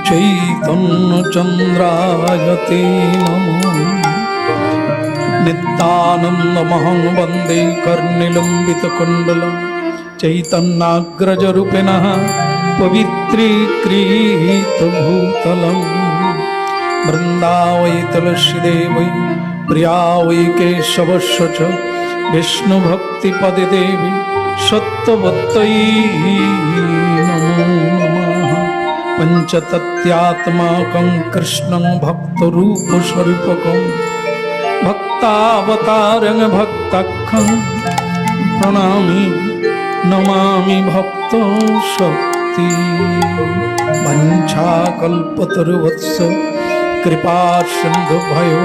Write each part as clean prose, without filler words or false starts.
चैतन्य चंद्राय ते नमः। नित्यानन्दमहं वन्दे कर्णिलम्बितकुण्डलं चैतन्याग्रजरूपिणः पवित्रीकृतभूतलम्। वृन्दावै तुलसीदेवै प्रिया वै केशवस्य च विष्णुभक्तिपदे देवी सत्यवत्यै नमो नमः। पञ्चतत्त्वात्मकं कृष्णं भक्तरूपस्वरूपकं भक्तावतारं भक्ताख्यं प्रणमामि नमामि भक्त शक्ति। वञ्चाकल्पतरुवत्स कृपा सिन्धुभ्यो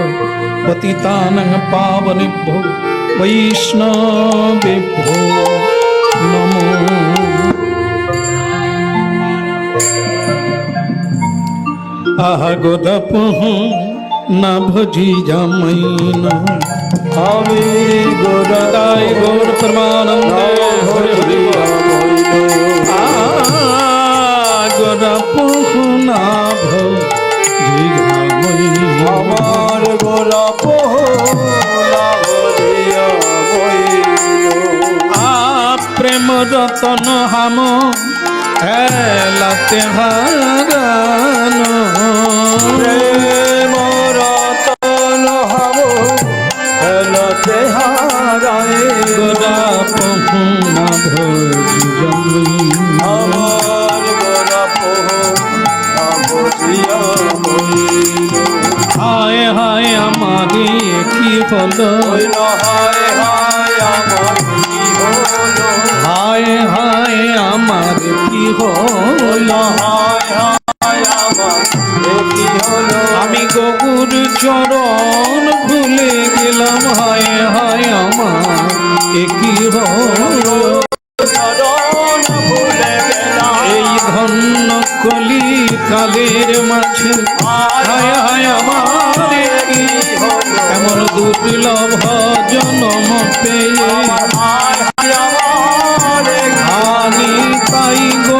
पतितानां पावनेभ्यो वैष्णवेभ्यो नमो। आगोदपुः न भजी जामैना आवे गोदाय गौर परमानंदे हरि हरि आगोदपुः न भजी जामैना আমার গোরা পোহ प्रेम रतन हम हेलाते हारान প্রেম রতন হব হেলতে হারায় गोरा पहुना भोजी जमी আমার গোরা পোহ আবজিয়া মইল हाय हाय हमारी की हलो হইল হায় হায় আমার কি হলো हाय हाय हमारे की हलो হায় হায় আমার এ কি হলো আমি গগুর চরণ ভুলে গেলাম হায় হায় আমার এ কি হলো চরণ ভুলে গেলাম এই ধন্য কলি কালের মাঝে হায় হায় আমার এ কি হলো এমন দুর্লভ জনম পেয়ে হানি তাই গো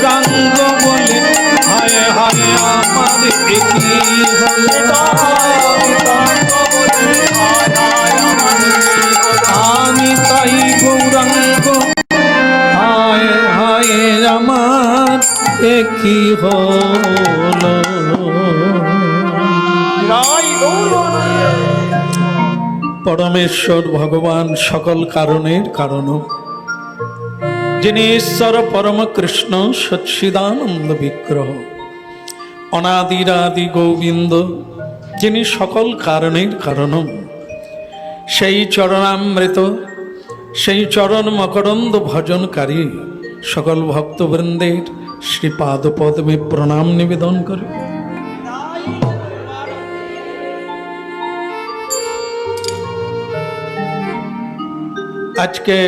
রাঙ্গ বলে হায় হায় আমার এ কি হলো আমি তাই গৌরাঙ্গ হায় হায় আমার এ কি হলো। পরমেশ্বর ভগবান সকল কারণের কারণ, যিনি ঈশ্বর পরম কৃষ্ণ সচ্চিদানন্দ বিগ্রহ, অনাদিরাদি গোবিন্দ, যিনি সকল কারণের কারণ, সেই চরণামৃত, সেই চরণ মকরন্দ ভজনকারী সকল ভক্তবৃন্দের শ্রীপাদ পদ্মে প্রণাম নিবেদন করে। আজকে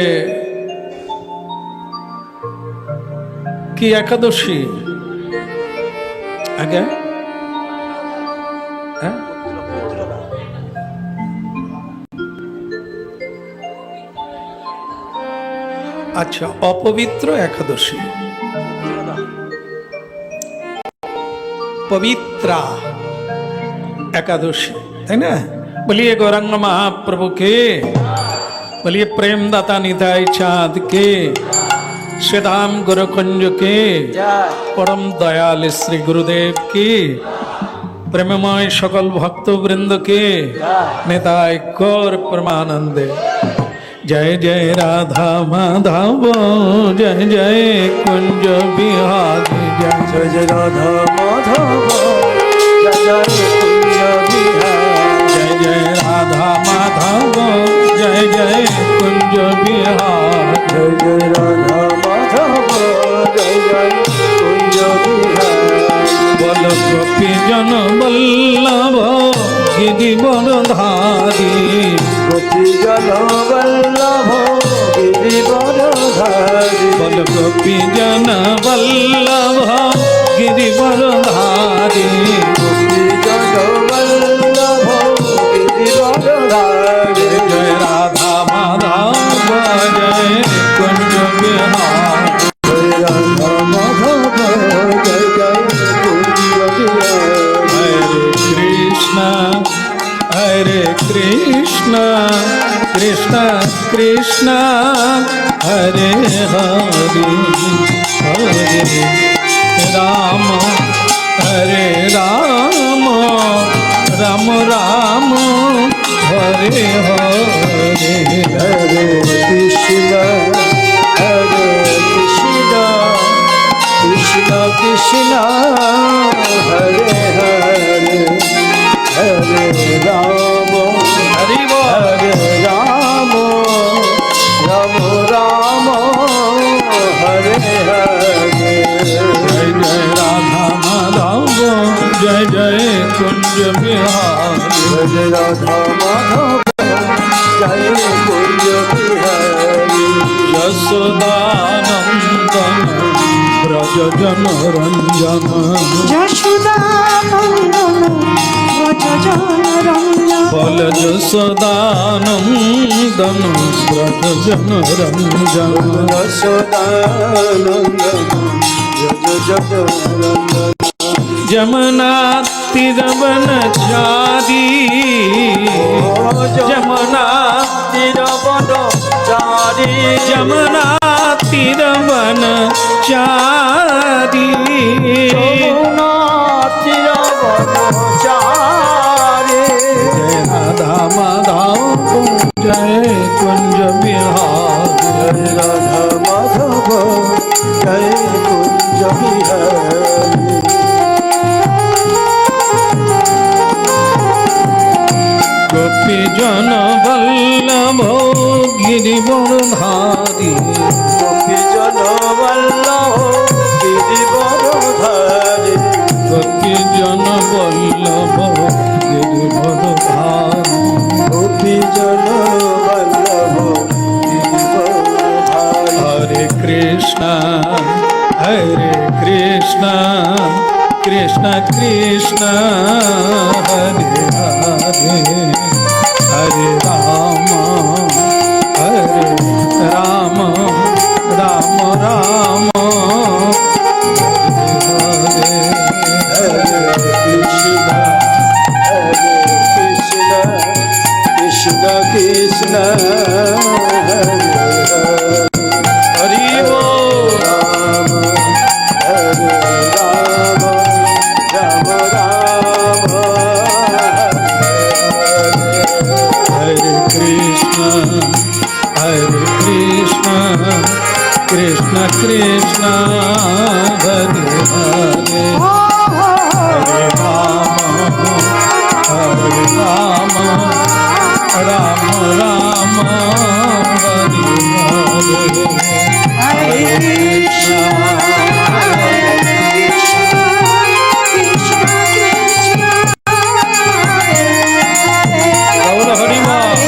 কি একাদশী? আগে আচ্ছা, অপবিত্র একাদশী, পবিত্রা একাদশী, তাই না? বলিয়ে গৌরাঙ্গ মহাপ্রভু কে, বলিए प्रेमदाता निताय चाँद के, श्रीधाम गुरुकुंज के परम दयाल श्री गुरुदेव की, प्रेममय सकल भक्त वृंद के निताय गौर परमानंदे। जय जय राधा माधव, जय जय कुंज बिहारी, जय जय जय राधा माधव, जय जय कुंज बिहारी, जय जय राधा माधव, जय जय कुंज बिहार, जय जय राधा माधव, जय जय कुंज बिहारी। बोल गोपी जन वल्लभ गिरिवरधारी, गोपी जन वल्लभ गिरिवरधारी, बोल गोपी जन वल्लभ गिरिवरधारी, गोपी जन वल्लभ गिरिवरधारी। जय राधा माधव, जय कुंज बिहार, जय राधा माधव, जय जय कुंज কৃষ্ণ কৃষ্ণ কৃষ্ণ হরে হরে হরে রাম হরে রাম রাম রাম হরে হরে হরে কৃষ্ণ কৃষ্ণ কৃষ্ণ হরে হরে হরে রাম হরি বল। হরে রাম রাম রাম হরে হরে জয় জয় রাধা মাধব জয় জয় কুঞ্জ বিহারি হরে রাধা মাধব জয় কুঞ্জ বিহারী যশোদানন্দন ব্রজ জন রঞ্জন যশোদানন্দন ব্রজজন রঞ্জন বল যশোদানন্দন ব্রজ জন রঞ্জন যশোদানন্দন যশোদানন্দন যমুনা তীরবন চারি যমুনা তীরবন চারি যমুনা তীরবন চারি যমুনা তীরবন চারি জয় রাধা মাধব জয় কুঞ্জ বিহারি হরে রাধা মাধব জয় কুঞ্জ বিহারী গোপী জন বল্লভ গিরিবরধারী গোপী জন বল্লভ গিরিবরধারী গোপী জন বল্লভ গিরিবরধারী গোপী জন বল্লভ গিরিবরধারী হরে কৃষ্ণ কৃষ্ণ কৃষ্ণ হরে হরে হরে রাম রাম রাম হরে হরে কৃষ্ণ কৃষ্ণ কৃষ্ণ হরে হরি বল। রাম হরে রাম রাম রাম হরে কৃষ্ণ কৃষ্ণ কৃষ্ণ হরে হরে হরে রাম রাম রাম হরে হরে হরে কৃষ্ণ কৃষ্ণ কৃষ্ণ হরে হরে গৌর হরি বল।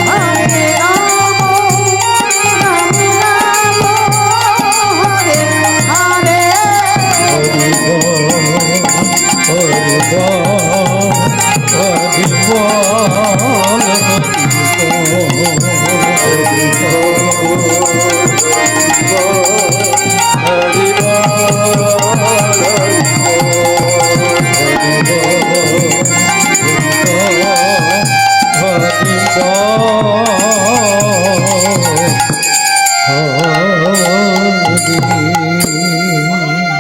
হরে রাম রাম রাম হরে হরে হরি বল হরি বল হরি বল হরি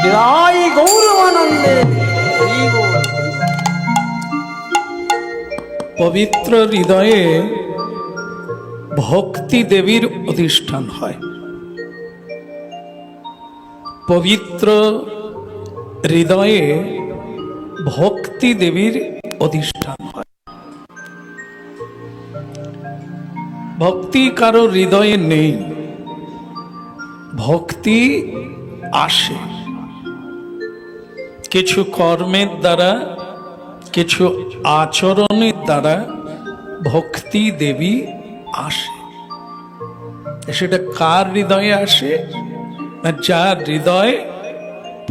জয় গৌরবানন্দে হরি বল। পবিত্র হৃদয়ে ভক্তি দেবীর অধিষ্ঠান হয়। পবিত্র হৃদয়ে ভক্তি দেবীর অধিষ্ঠান হয়। ভক্তি কারো হৃদয়ে নেই, ভক্তি আসে কিছু কর্মের দ্বারা, কিছু আচরণের দ্বারা ভক্তি দেবী আসে। সেটা কার হৃদয়ে আসে? না যার হৃদয়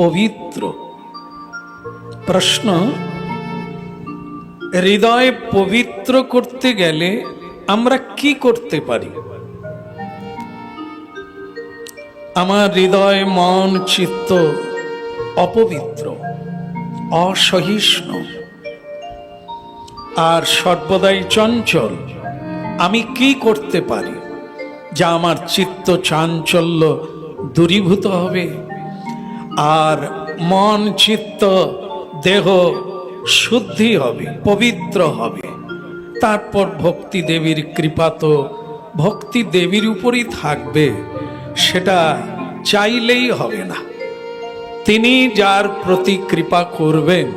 পবিত্র। প্রশ্ন, হৃদয় পবিত্র করতে গেলে আমরা কি করতে পারি? আমার হৃদয় মন চিত্ত অপবিত্র, অসহিষ্ণু, আর সর্বদাই চঞ্চল। আমি কি করতে পারি যা আমার চিত্ত চাঞ্চল্য দূরীভূত হবে, আর মন চিত্ত দেহ শুদ্ধি হবে, পবিত্র হবে। তারপর ভক্তি দেবীর কৃপা তো ভক্তি দেবীর উপরই থাকবে, সেটা চাইলেই হবে না। তিনি যার প্রতি কৃপা করবেন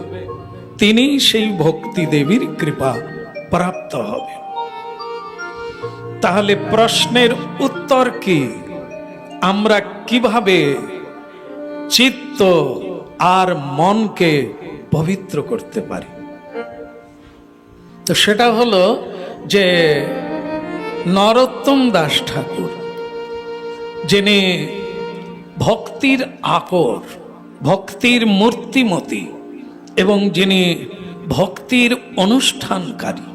তিনি সেই ভক্তি দেবীর কৃপা প্রাপ্ত হবে। তাহলে প্রশ্নের উত্তর কি? আমরা কিভাবে চিত্ত আর মনকে পবিত্র করতে পারি? তো সেটা হলো যে নরোত্তম দাস ঠাকুর, যিনি ভক্তির আকর, ভক্তির মূর্তিমতী এবং যিনি ভক্তির অনুষ্ঠানকারী,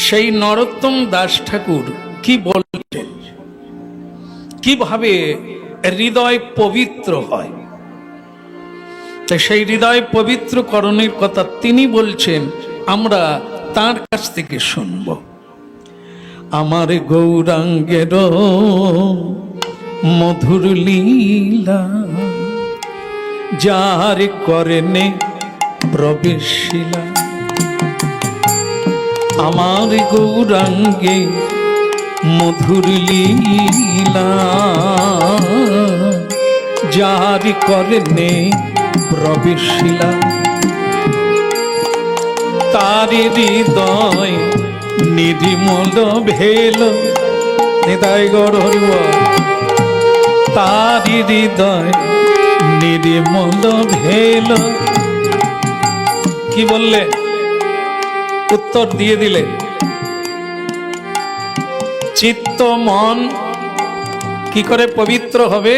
সেই নরোত্তম দাস ঠাকুর কি বলছেন, কিভাবে হৃদয় পবিত্র হয়। তাই সেই হৃদয় পবিত্রকরণের কথা তিনি বলছেন, আমরা তার কাছ থেকে শুনব। আমার গৌরাঙ্গের মধুর লীলা যার করেনে প্রবেশিলা, আমার গৌরাঙ্গে মধুর লীলা যার করেনে প্রবেশিলা, তার হৃদয় নির্মল ভেল। নিতাই গৌর হরিব। তার হৃদয় নির্মল ভেল। কি বললে? উত্তর দিয়ে দিলে। চিত্ত মন কি করে পবিত্র হবে?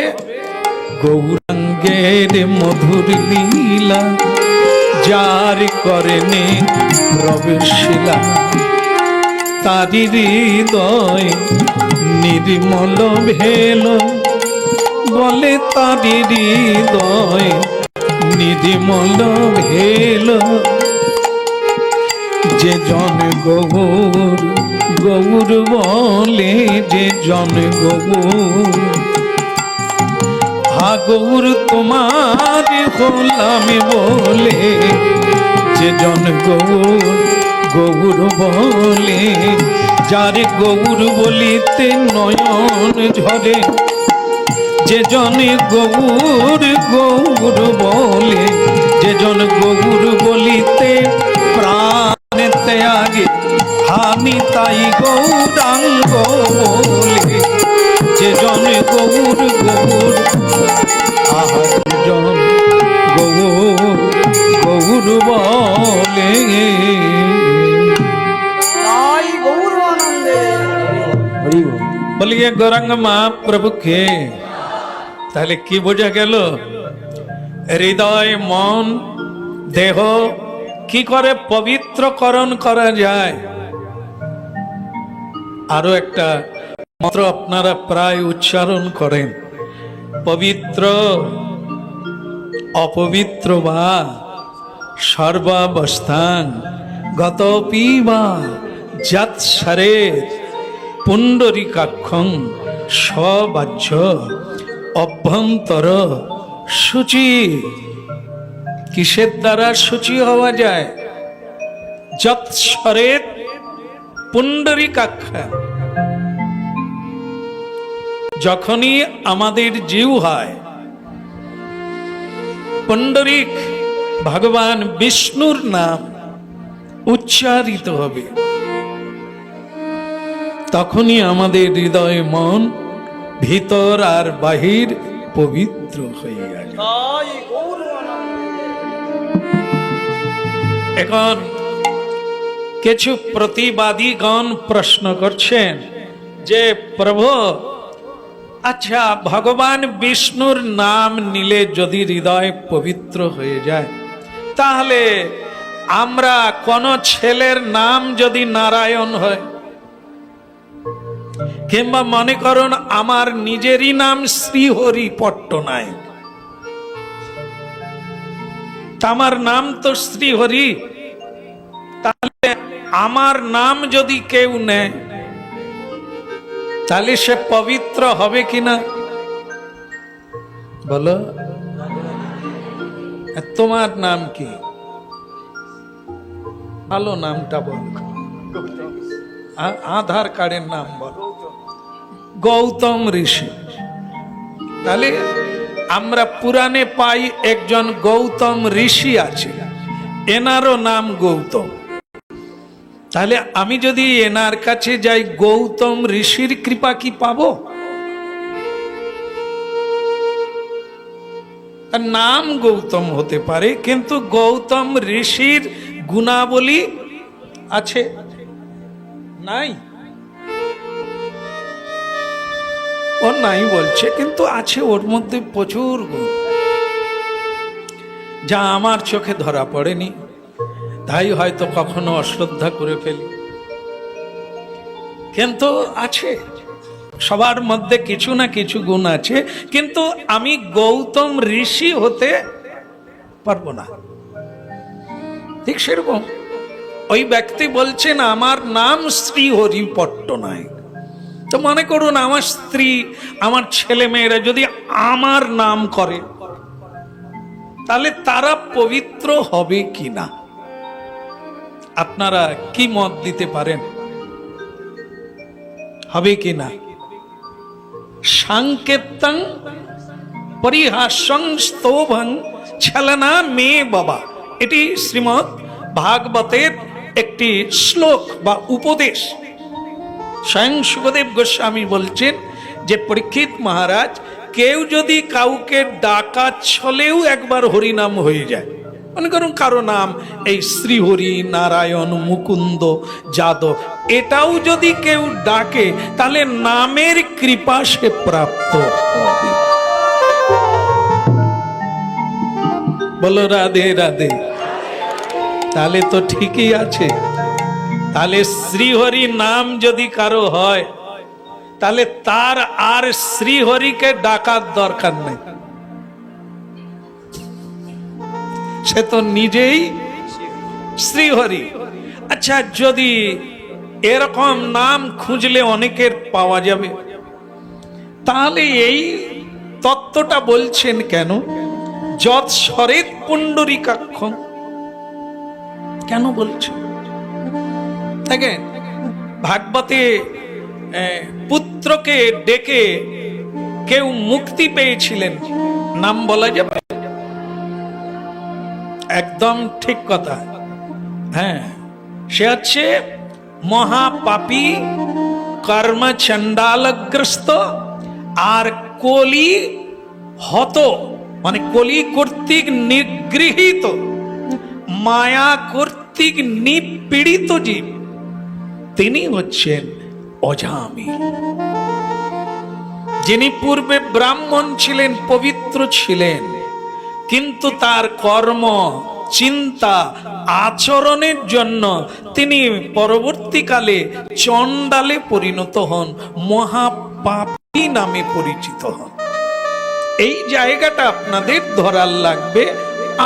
গৌরাঙ্গের মধুর লীলা যার করেনে প্রবেশিলা, তার হৃদয় নির্মল ভেল। বলে তার হৃদয় নির্মল ভেল, যে জন গৌর গৌর বলে, যে জন গৌর। হা গৌর তোমার হলাম বলে, যে জন গৌর গৌর বলে। যার গৌর বলিতে নয়ন ঝরে, যে জন গৌর গৌর বলে। যে জন গৌর বলিতে প্রাণ ত্যাগে, আমি তাই গৌরাঙ্গ বলে। যে জন গৌর গৌর, আহার জন গৌর গৌর বলে। বলিए गौरांग महाप्रभु के। তাহলে কি বোঝা গেল? হৃদয় মন দেহ কি করে পবিত্রকরণ করা যায়? আরো একটা মন্ত্র আপনারা প্রায় উচ্চারণ করেন, পবিত্র অপবিত্র বা সর্বাবস্থান গত পিবা যৎসরে পুণ্ডরিকাক্ষং সবাহ্য অভ্যন্তর শুচি। কিসের দ্বারা শুচি হওয়া যায়? যৎসরে পুণ্ডরিকাক্ষা। যখনই আমাদের জিহ্বায় পুণ্ডরিক ভগবান বিষ্ণুর নাম উচ্চারিত হবে, তখনই আমাদের হৃদয় মন ভিতর আর বাহির পবিত্র হয়ে যাবে। এখন কিছু প্রতিবাদীগণ প্রশ্ন করছেন যে প্রভু, আচ্ছা ভগবান বিষ্ণুর নাম নিলে যদি হৃদয় পবিত্র হয়ে যায়, তাহলে আমরা কোন ছেলের নাম যদি নারায়ণ হয়, কিংবা মনে করুন আমার নিজেরই নাম শ্রীহরি পট্টনায়ক, আমার নাম তো শ্রীহরি, তাহলে আমার নাম যদি কেউ নেয় তাহলে সে পবিত্র হবে কিনা বলো? তোমার নাম কি? ভালো নামটা বল, আধার কার্ডের নাম বল। গৌতম ঋষি। তাহলে আমরা পুরাণে পাই একজন গৌতম ঋষি আছে, এনারও নাম গৌতম। তাহলে আমি যদি এনার কাছে যাই, গৌতম ঋষির কৃপা কি পাবো? নাম গৌতম হতে পারে, কিন্তু গৌতম ঋষির গুণাবলী আছে নাই? ও নাই বলছে, কিন্তু আছে ওর মধ্যে প্রচুর গুণ, যা আমার চোখে ধরা পড়েনি, তাই হয়তো কখনো অশ্রদ্ধা করে ফেলি, কিন্তু আছে। সবার মধ্যে কিছু না কিছু গুণ আছে, কিন্তু আমি গৌতম ঋষি হতে পারবো না। ঠিক সেরকম ওই ব্যক্তি বলছেন আমার নাম শ্রীহরি পট্টনায়ক। তো মনে করুন আমার স্ত্রী, আমার ছেলে মেয়েরা যদি আমার নাম করে, তাহলে তারা পবিত্র হবে কিনা? আপনারা কি মত দিতে পারেন? হবে কিনা? সাংকেতং পরিহাসং স্তোভং ছলনা মে বাবা, এটি শ্রীমদ্ ভাগবতের একটি শ্লোক বা উপদেশ। স্বয়ং সুখদেব গোস্বামী বলছেন যে পরীক্ষিত মহারাজ, কেউ যদি কাউকে ডাকা ছলেও একবার হরিনাম হয়ে যায়, মনে করুন কারো নাম এই শ্রীহরি, নারায়ণ, মুকুন্দ, যাদব, এটাও যদি কেউ ডাকে, তাহলে নামের কৃপা সে প্রাপ্ত হবে। বলো রাধে রাধে। তাহলে তো ঠিকই আছে। তাহলে শ্রীহরি নাম যদি কারো হয়, তাহলে তার আর শ্রীহরিকে ডাকার দরকার নেই, সে তো নিজেই শ্রীহরি। আচ্ছা, যদি এরকম নাম খুঁজলে অনেকের পাওয়া যাবে, তাহলে এই তত্ত্বটা বলছেন কেন? যৎ সরেত পুণ্ডরীকাক্ষ, কেন বলছেন? দেখেন ভাগবতে পুত্রকে ডেকে কেউ মুক্তি পেয়েছিলেন, নাম বলা যাবে? একদম ঠিক কথা। হ্যাঁ, সে হচ্ছে মহাপাপী, কর্ম চণ্ডালগ্রস্ত আর কলি হত, মানে কলি কর্তৃক নিগৃহীত, মায়া কর্তৃক নিপীড়িত জীব, তিনি হচ্ছেন অজামিল। যিনি পূর্বে ব্রাহ্মণ ছিলেন, পবিত্র ছিলেন, কিন্তু তার কর্ম, চিন্তা, আচরণের জন্য তিনি পরবর্তীকালে চণ্ডালে পরিণত হন, মহাপাপী নামে পরিচিত হন। এই জায়গাটা আপনাদের ধরার লাগবে,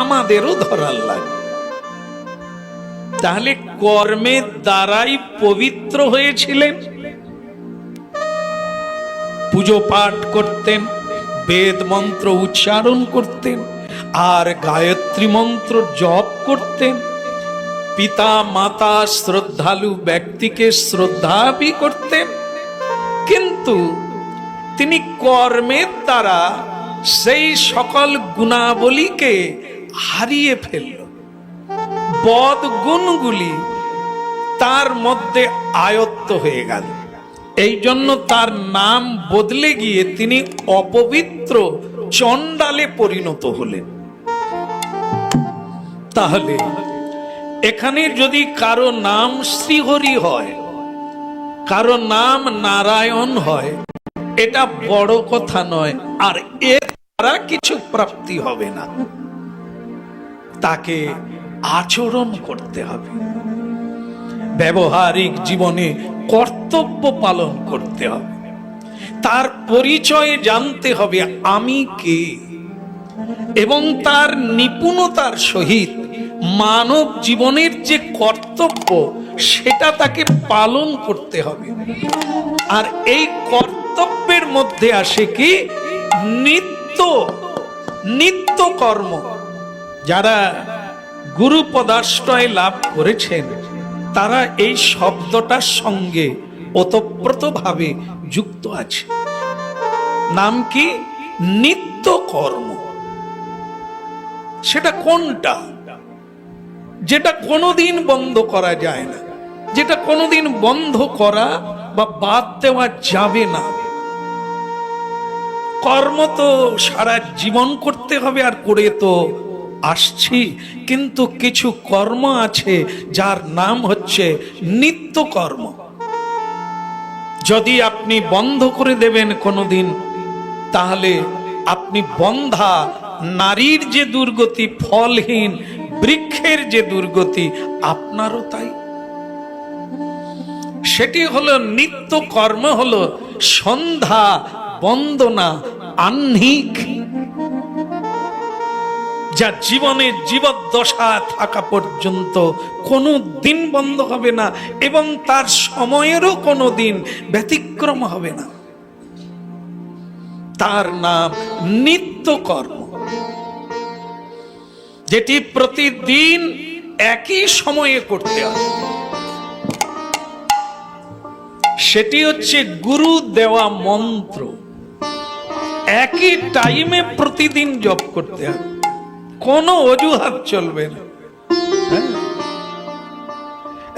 আমাদেরও ধরার লাগবে। তাহলে কর্মের দ্বারাই পবিত্র হয়েছিলেন। পুজো পাঠ করতেন, বেদ মন্ত্র উচ্চারণ করতেন, আর গায়ত্রী মন্ত্র জপ করতেন, পিতা মাতা শ্রদ্ধালু ব্যক্তিকে শ্রদ্ধা করতেন, কিন্তু তিনি কর্মের দ্বারা সেই সকল গুণাবলীকে হারিয়ে ফেলল। বদ গুণগুলি তার মধ্যে আয়ত্ত হয়ে গেল। এই জন্য তার নাম বদলে গিয়ে তিনি অপবিত্র চণ্ডালে পরিণত হলেন। তাহলে এখানে যদি কারো নাম শ্রীহরি হয়, কারো নাম নারায়ণ হয়, এটা বড় কথা নয়, আর এর দ্বারা কিছু প্রাপ্তি হবে না। তাকে আচরণ করতে হবে, ব্যবহারিক জীবনে কর্তব্য পালন করতে হবে, তার পরিচয় জানতে হবে, আমি কে, এবং তার নিপুণতার সহিত মানব জীবনের যে কর্তব্য সেটা তাকে পালন করতে হবে। আর এই কর্তব্যের মধ্যে আসে কি নিত্য কর্ম। যারা গুরু পদাশ্রয় লাভ করেছেন তারা এই শব্দটার সঙ্গে ওতপ্রোতভাবে যুক্ত আছে। নাম কি? নিত্য কর্ম। সেটা কোনটা? যেটা কোনোদিন বন্ধ করা যায় না, যেটা কোনোদিন বন্ধ করা বা বাদ দেওয়া যাবে না। কর্ম তো সারা জীবন করতে হবে, আর করে তো আসছি, কিন্তু কিছু কর্ম আছে যার নাম হচ্ছে নিত্য কর্ম। যদি আপনি বন্ধ করে দেবেন কোনোদিন, তাহলে আপনি বন্ধা নারীর যে দুর্গতি, ফলহীন বৃক্ষের যে দুর্গতি, আপনারও তাই। সেটি হলো নিত্য কর্ম, হলো সন্ধ্যা বন্দনা আহ্নিক, যা জীবনে জীবদ্দশা থাকা পর্যন্ত কোনো দিন বন্ধ হবে না, এবং তার সময়েরও কোনো দিন ব্যতিক্রম হবে না। তার নাম নিত্য কর্ম, যেটি প্রতিদিন একই সময়ে করতে হবে। সেটি হচ্ছে গুরু দেওয়া মন্ত্র। একই টাইমে প্রতিদিন জপ করতে হবে, কোনো অজুহাত চলবে না।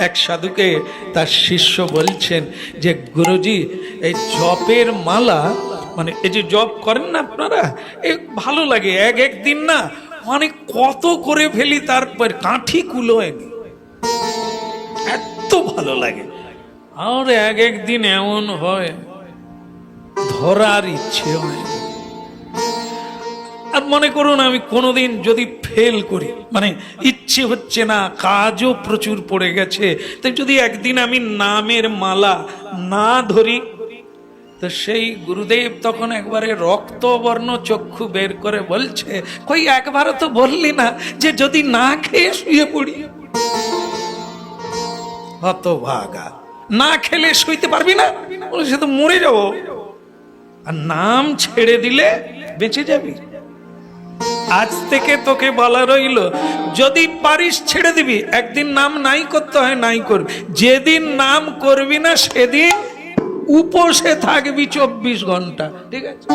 এক সাধুকে তার শিষ্য বলছেন যে গুরুজি, এই জপের মালা, মানে এই যে জপ করেন না আপনারা, এ ভালো লাগে, এক দিন না মানে কত করে ফেলি, তারপর কাঠি কুলোয় নি, এত ভালো লাগে। আর এক দিন এমন হয় ধরার ইচ্ছে হয়। আর মনে করুন আমি কোনোদিন যদি ফেল করি, মানে ইচ্ছে হচ্ছে না, কাজও প্রচুর পড়ে গেছে, তাই যদি একদিন আমি নামের মালা না ধরি, তো সেই গুরুদেব তখন একবারে রক্তবর্ণ চক্ষু বের করে বলছে, কই একবারও তো বললি না যে যদি না খেয়ে শুয়ে পড়ি? হতভাগা, না খেলে শুইতে পারবি না? সে তো মরে যাবো, আর নাম ছেড়ে দিলে বেঁচে যাবি। আজ থেকে তোকে বলা রইল, যদি পারিস ছেড়ে দিবি, একদিন নাম নাই করতে হয় নাই করবি, যেদিন নাম করবি না সেদিন উপসে থাকবি 24 ঘন্টা, ঠিক আছে?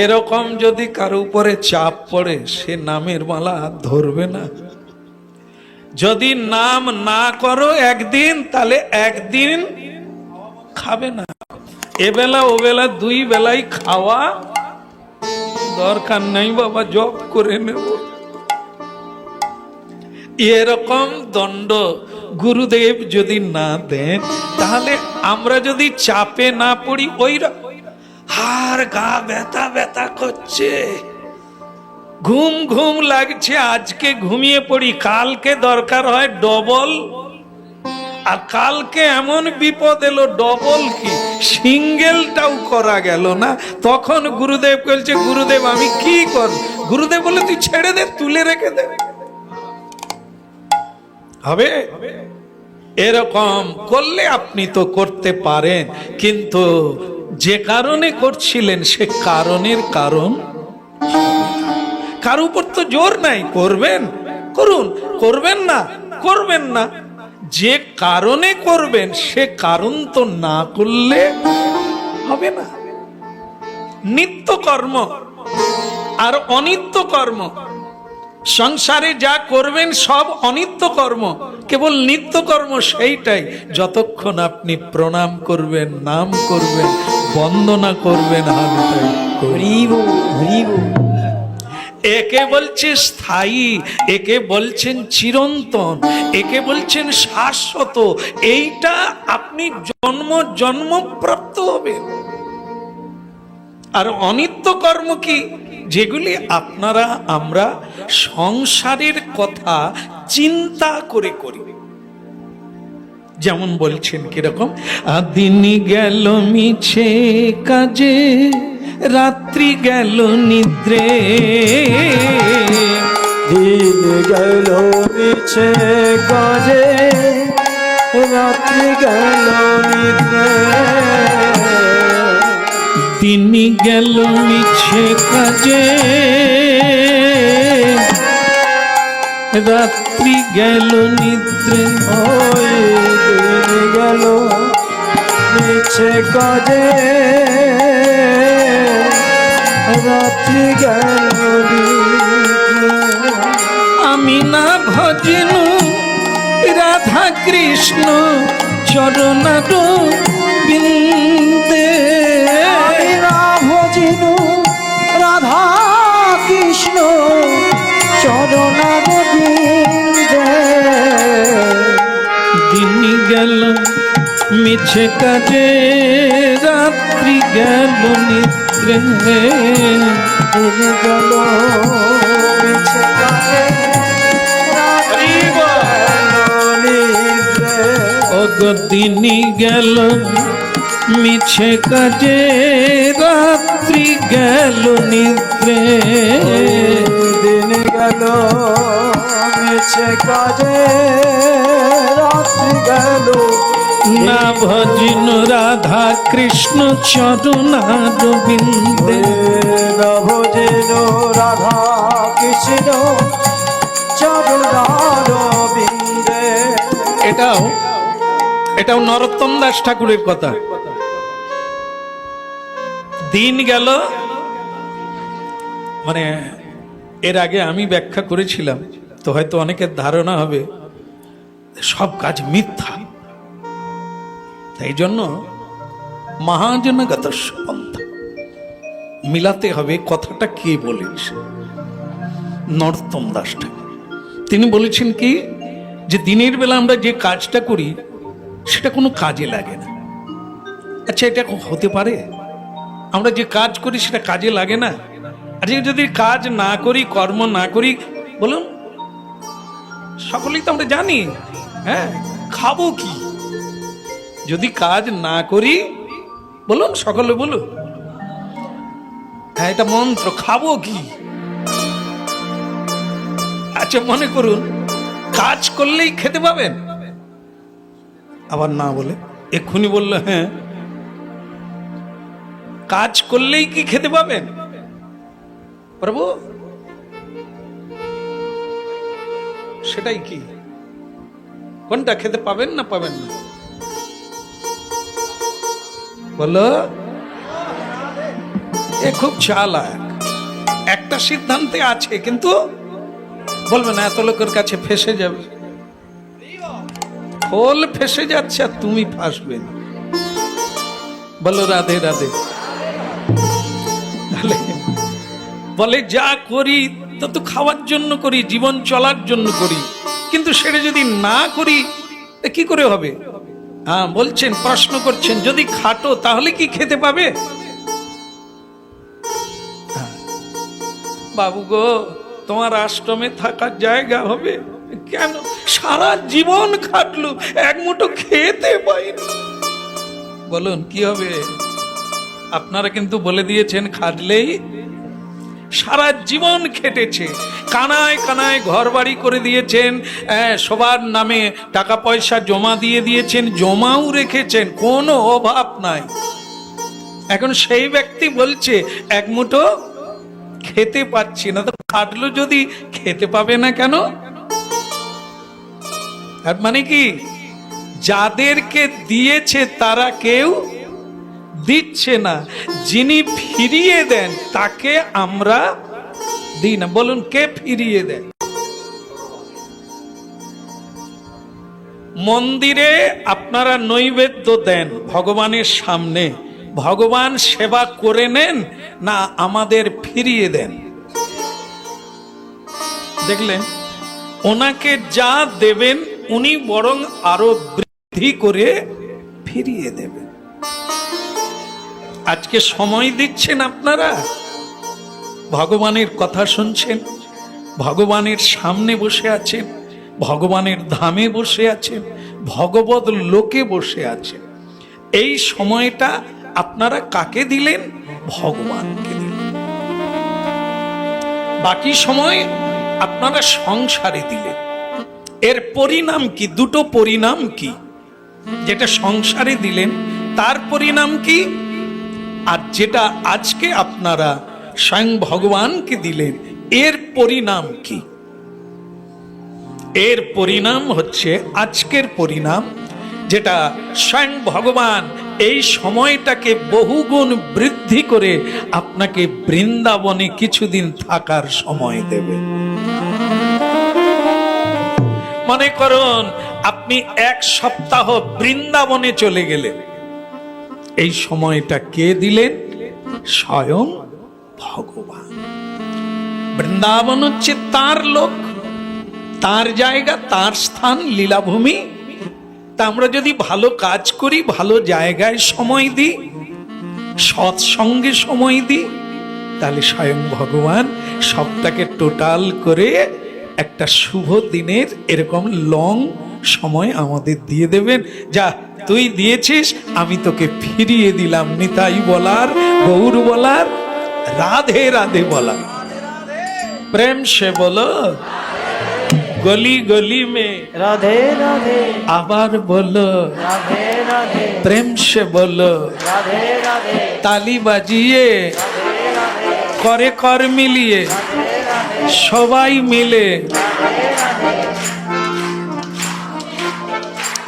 এরকম যদি কারো উপরে চাপ পড়ে, সে নামের মালা ধরবে না। যদি নাম না করো একদিন, তাহলে একদিন খাবে না। এবেলা ওবেলা দুই বেলাই খাওয়া দরকার নাই, বাবা জব করে নেব। এরকম দণ্ড গুরুদেব যদি না দেন, তাহলে আমরা যদি চাপে না পড়ি, ওই হার গা ব্যথা ব্যথা করছে, ঘুম ঘুম লাগছে, আজকে ঘুমিয়ে পড়ি, কালকে দরকার হয় ডবল, আর কালকে এমন বিপদ এলো ডবল কি সিঙ্গেলটাও করা গেল না। তখন গুরুদেব বলছে, গুরুদেব আমি কি করব? গুরুদেব বলে তুই ছেড়ে দে, তুলে রেখে দে, হবে। এরকম করলে আপনি তো করতে পারেন, কিন্তু যে কারণে করছিলেন সে কারণের কারণ, কার উপর তো জোর নাই, করবেন করুন, করবেন না করবেন না। যে কারণে করবেন সে কারণ তো না করলে হবে না। নিত্য কর্ম আর অনিত্য কর্ম, সংসারে যা করবেন সব অনিত্য কর্ম, কেবল নিত্য কর্ম সেইটাই যতক্ষণ আপনি প্রণাম করবেন, নাম করবেন, বন্দনা করবেন, একে বলছে স্থায়ী, একে বলছেন চিরন্তন, একে বলছেন শাশ্বত। এইটা আপনি জন্ম জন্ম প্রাপ্ত হবেন। আর অনিত্য কর্ম কি? যেগুলি আপনারা আমরা সংসারের কথা চিন্তা করে করি। যেমন বলছেন কিরকম, দিন গেল মিছে কাজে, রাত্রি গেল নিদ্রে, দিন গেল মিছে কাজে, রাত্রি গেল নিদ্রে। দিন গেল মিছে কাজে, রাত্রি গেল নিদ্রে। ওই দিন গেল মিছে কাজে, রাত্রি গেল নিদ্রে। আমি না ভজনু রাধা কৃষ্ণ চরণার বিন্দে, আমি না ভজিনু রাধা কৃষ্ণ চরণার বিন্দে। দিন গেল মিছে কাজে, রাত্রি গেল নিদ্রে। দিন গেল মিছে কাজে, রাত্রি গেল নিদ্রে। দিন গেল মিছে কাজে, রাত্রি গেল নিদ্রে। দিন গেল মিছে কাজে, রাত্রি গেল না ভজন রাধা কৃষ্ণ চরণার বিন্দে। ভজেন রাধা কৃষ্ণ চরণার বিন্দে। এটাও নরোত্তম দাস ঠাকুরের কথা। দিন গেল মানে এর আগে আমি ব্যাখ্যা করেছিলাম, তো হয়তো অনেকের ধারণা হবে সব কাজ মিথ্যা। তাই জন্য মহাজনগত পন্থা মিলাতে হবে। কথাটা কে বলেছে? নরোত্তম দাস ঠাকুর। তিনি বলেছেন কি, যে দিনের বেলা আমরা যে কাজটা করি সেটা কোনো কাজে লাগে না। আচ্ছা, এটা হতে পারে? আমরা যে কাজ করি সেটা কাজে লাগে না? আজকে যদি কাজ না করি, কর্ম না করি, বলুন, সকলেই তো আমরা জানি, হ্যাঁ, খাবো কি যদি কাজ না করি? বলুন, সকলে বলুন। হ্যাঁ, এটা মন্ত্র, খাবো কি? আচ্ছা, মনে করুন কাজ করলেই খেতে পাবেন। আবার না বলে এক্ষুনি বললো হ্যাঁ, কাজ করলেই কি খেতে পাবেন? প্রভু, সেটাই কি? কোনটা খেতে পাবেন না পাবেন না? বলো। এ খুব চালাক, একটা সিদ্ধান্তে আছে, কিন্তু বলবে না এত লোকের কাছে ফেসে যাবে। খোল ফেসে যাচ্ছে আর তুমি ফাঁসবে না। বলো রাধে রাধে। বলে যা করি তা তো খাওয়ার জন্য করি, জীবন চলার জন্য করি, কিন্তু সেটা যদি না করি কি করে হবে? হ্যাঁ, বলছেন, প্রশ্ন করছেন, যদি খাটো তাহলে কি খেতে পাবে? বাবু গো, তোমার আশ্রমে থাকার জায়গা হবে? কেন? সারা জীবন খাটলো, এক মুঠো খেতে পাইনি। বলুন কি হবে? আপনারা কিন্তু বলে দিয়েছেন খাটলেই। সারা জীবন খেটেছে, কানায় কানায় ঘর বাড়ি করে দিয়েছেন, সবার নামে টাকা পয়সা জমা দিয়ে দিয়েছেন, জমাও রেখেছেন, কোনো অভাব নাই। এখন সেই ব্যক্তি বলছে এক মুঠো খেতে পাচ্ছি না। তো খাটলো যদি, খেতে পাবে না কেন? আর মানে কি, যাদেরকে দিয়েছে তারা কেউ দিচ্ছে না, যিনি ফিরিয়ে দেন তাকে আমরা দিই না। বলুন, কে ফিরিয়ে দেন? মন্দিরে আপনারা নৈবেদ্য দেন ভগবানের সামনে, ভগবান সেবা করে নেন না আমাদের ফিরিয়ে দেন? দেখলেন, ওনাকে যা দেবেন উনি বরং আরো বৃদ্ধি করে ফিরিয়ে দেবেন। আজকে সময় দিচ্ছেন আপনারা, ভগবানের কথা শুনছেন, ভগবানের সামনে বসে আছেন, ভগবানের ধামে বসে আছেন, ভগবত লোকে বসে আছেন। এই সময়টা আপনারা কাকে দিলেন? ভগবানকে দিলেন। বাকি সময় আপনারা সংসারে দিলেন। এর পরিণাম কি? দুটো পরিণাম কি? যেটা সংসারে দিলেন তার পরিণাম কি, আর যেটা আজকে আপনারা স্বয়ং ভগবানকে দিলেন এর পরিণাম কি? এর পরিণাম হচ্ছে আজকের পরিণাম, যেটা স্বয়ং ভগবান এই সময়টাকে বহুগুণ বৃদ্ধি করে আপনাকে বৃন্দাবনে কিছুদিন থাকার সময় দেবে। মনে করুন আপনি এক সপ্তাহ বৃন্দাবনে চলে গেলেন, এই সময়টা কে দিলেন? স্বয়ং ভগবান। বৃন্দাবন হচ্ছে তার লোক, তার জায়গা, তার স্থান, লীলাভূমি। তা আমরা যদি ভালো কাজ করি, ভালো জায়গায় সময় দিই, সৎসঙ্গে সময় দিই, তাহলে স্বয়ং ভগবান সবটাকে টোটাল করে একটা শুভ দিনের এরকম লং সময় আমাদের দিয়ে দেবেন। যা তুই দিয়েছিস, আমি তোকে ফিরিয়ে দিলাম। নিতাই বলার, গৌর বলার, রাধে রাধে বলার। প্রেম সে বলো, গলি গলি মে রাধে রাধে, আবার বলো রাধে রাধে, প্রেম সে বলো, রাধে রাধে, তালি বাজিয়ে করে কর মিলিয়ে সবাই মিলে।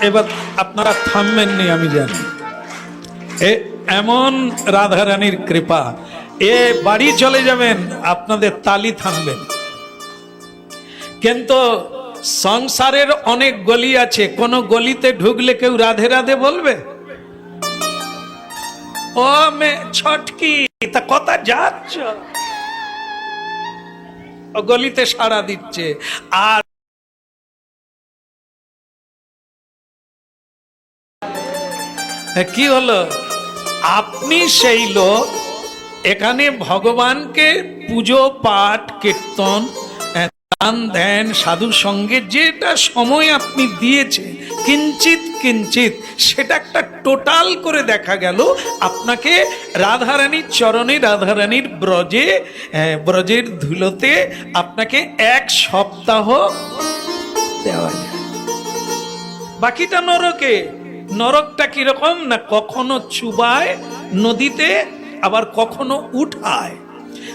এবার আপনারা থামবেননি আমি জানি, এমন রাধারানীর কৃপা। এ বাড়ি চলে যাবেন, আপনাদের তালি থামবেন। কিন্তু সংসারের অনেক গলি আছে, কোন গলিতে ঢুকলে কেউ রাধে রাধে বলবে? ও মে ছটকি, তা কথা যাচ্ছ, ও গলিতে সাড়া দিচ্ছে। আর কি হলো? আপনি সেই লোক, এখানে ভগবানকে পুজো পাঠ কীর্তন দান ধ্যান সাধু সঙ্গে যেটা সময় আপনি দিয়েছেন কিঞ্চিত কিঞ্চিত, সেটা একটা টোটাল করে দেখা গেল আপনাকে রাধারানীর চরণে, রাধারানীর ব্রজে, ব্রজের ধুলোতে আপনাকে এক সপ্তাহ দেওয়া যায়। বাকিটা নরকে। নরকটা কিরকম না, কখনো চুবায় নদীতে, আবার কখনো উঠায়।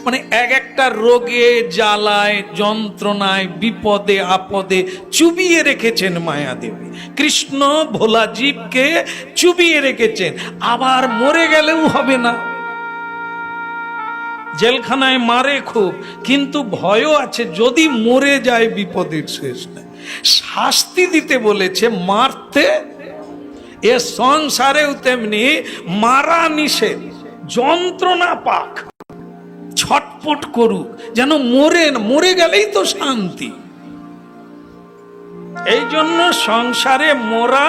মানে এক একটা রোগে, জ্বালায়, যন্ত্রণায়, বিপদে আপদে চুবিয়ে রেখেছেন মায়াদেবী। কৃষ্ণ ভোলা জীবকে চুবিয়ে রেখেছেন, আবার মরে গেলেও হবে না। জেলখানায় মারে খুব, কিন্তু ভয়ও আছে যদি মরে যায় বিপদের শেষ নেই। শাস্তি দিতে বলেছে, মারতে। এ সংসারেও তেমনি মারা নিষেধ, যন্ত্রণা পাক, ছটপট করুক, যেন মরে গেলেই তো শান্তি। এই জন্য সংসারে মোরা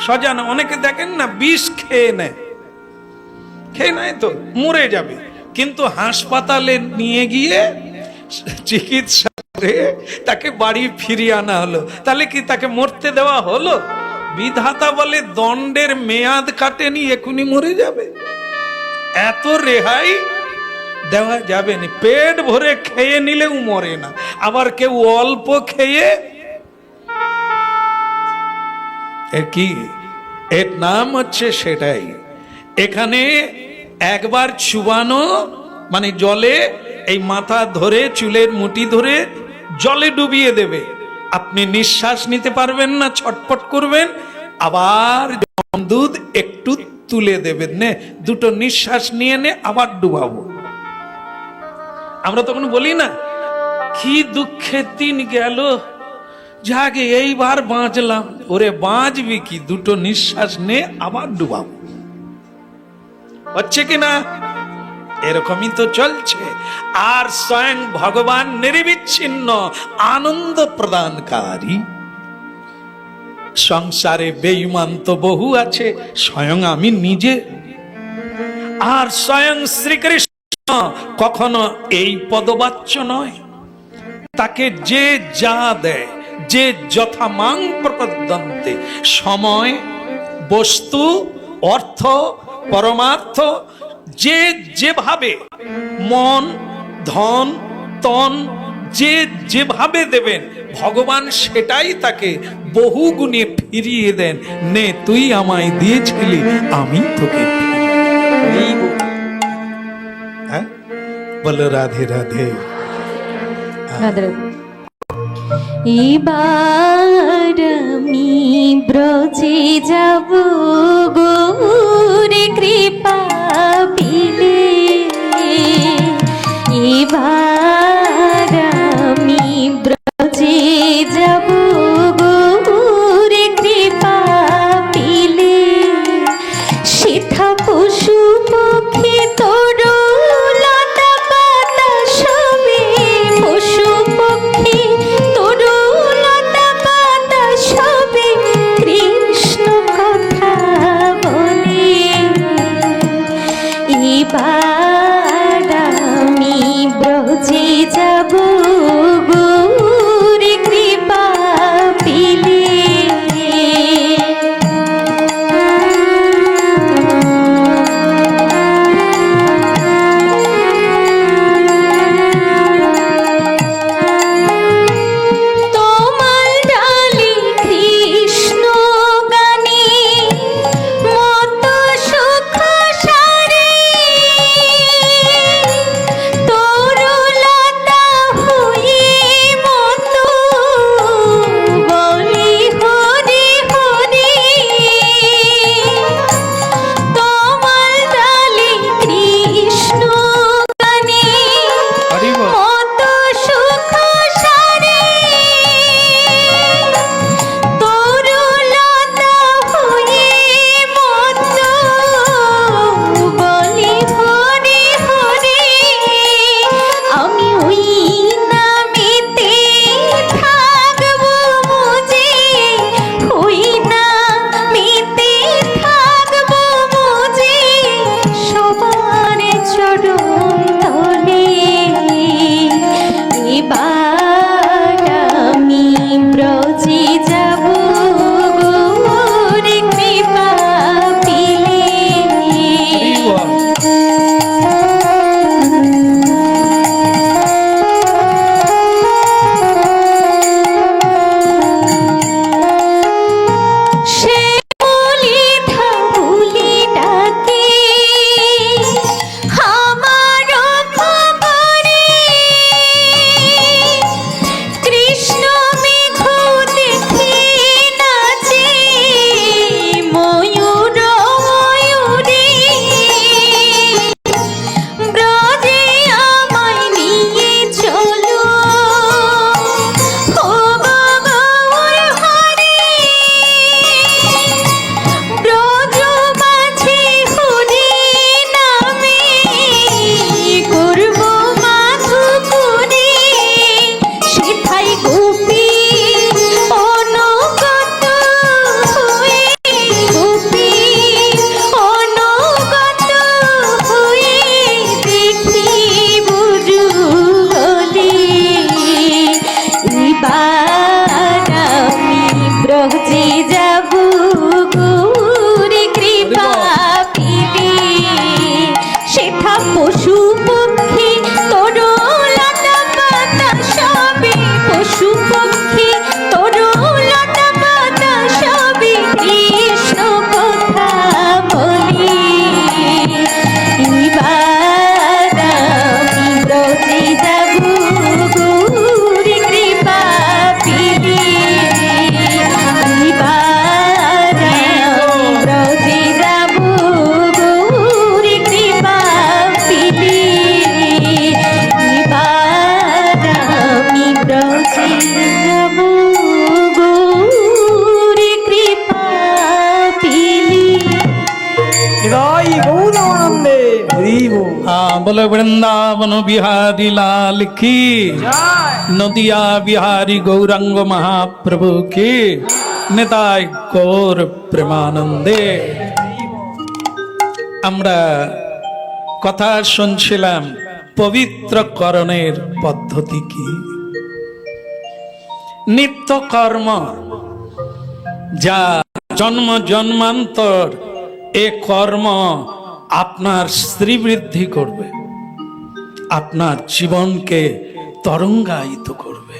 সজানো। অনেকে দেখেন না, বিষ খেয়ে নেয় তো মরে যাবে, কিন্তু হাসপাতালে নিয়ে গিয়ে চিকিৎসা করে তাকে বাড়ি ফিরিয়ে আনা হলো। তাহলে কি তাকে মরতে দেওয়া হলো? বিধাতা বলে দণ্ডের মেয়াদ কাটেনি, এখনই মরে যাবে। এত রেহাই দেওয়া যাবে না। পেট ভরে খেয়ে নিলেও মরে না, আবার কেউ অল্প খেয়ে, কি এর নাম হচ্ছে সেটাই। এখানে একবার চুবানো মানে জলে এই মাথা ধরে, চুলের মুঠি ধরে জলে ডুবিয়ে দেবে, আপনি নিঃশ্বাস নিতে পারবেন না, ছটপট করবেন। আবার দুধ একটু তুলে দেবেন, নে দুটো নিঃশ্বাস নিয়ে নে, আবার ডুবাবো। আমরা তখন বলি না, কি দুঃখের দিন গেল, যাকে এইবার বাঁচলাম। ওরে বাঁচবি কি, দুটো নিঃশ্বাস নে, আবার ডুবাবো। হচ্ছে কিনা? এরকমই তো চলছে। আর স্বয়ং ভগবান নির্বিচ্ছিন্ন আনন্দ প্রদানকারী। সংসারে বেঈমান তো বহু আছে, স্বয়ং আমি নিজে। আর স্বয়ং শ্রীকৃষ্ণ কখনো এই পদবাচ্য নয়। তাকে যে যা দেয়, যে যথামাং প্রপদ্যন্তে, সময়, বস্তু, অর্থ, পরমার্থ, যে যেভাবে মন ধন তন যে যেভাবে দেবেন ভগবান সেটাই তাকে বহু গুণে ফিরিয়ে দেন। নে তুই আমায় দিয়েছিলি, আমি তোকে হরি বল। হ্যাঁ বলো রাধে রাধে। রাধে রাধে। এবার আমি ব্রজে যাব গৌরে কৃপা পেলে, এবার আমি ব্রজে যাব গৌরে কৃপা পেলে, সেথা পশু পক্ষী তরু লতা পাতা সবে, পশু পক্ষী তরু লতা পাতা সবে কৃষ্ণ কথা বলে, এবার আমি ব্রজে যাব গৌরে কৃপা পেলে। তোমার ডালে কৃষ্ণ গানে মত সুখ সারে, তরুলতা হয়ে মত বলি হরে হরে, তোমার ডালে কৃষ্ণ গানে হরি বল। মত সুখ সারে, তরুলতা হয়ে মত বলি হরে হরে, আমি ওই নামেতে থাকবো মুজে, ওই নামেতে থাকবো মুজে সবার চরণ তলে, এবার আমি ব্রজে যাব গৌরে কৃপা পেলে। হরি বল। সে বলি ঠাকুলি ডাকে আমার খবরে, কৃষ্ণ মেঘ দেখে নাচে ময়ূর ময়ূরে, ব্রজে আমায় নিয়ে চলো ও গৌর হরে, ব্রজ মাঝে হরি নামে করব মাধুপুরে, সেথায় গোপী অনুগত হয়ে, গোপী অনুগত হয়ে দেখিব যুগলে, এবার আমি ব্রজে যাব গৌরে কৃপা পেলে, সেথা পশু পক্ষী তরু লতা পাতা সবে, পশু পক্ষী তরু লতা পাতা সবে কৃষ্ণ কথা বলে, এবার আমি ব্রজে যাব গৌরে কৃপা পেলে, এবার আমি ব্রজে যাব গৌরে কৃপা পেলে, এবার আমি ব্রজে যাব গৌরে কৃপা পেলে। জয় গৌরানন্দে হরি বল। हाँ बोले वृंदावन बिहारी लाल की, জয় नदिया बिहारी गौरंग महाप्रभु की, निताय गौर प्रेमानंदे। আমরা কথা শুনছিলাম পবিত্রকরণের পদ্ধতি কি। নিত্য কর্ম যা জন্ম জন্মান্তর এ কর্ম আপনার শ্রীবৃদ্ধি করবে, আপনার জীবনকে তরঙ্গায়িত করবে,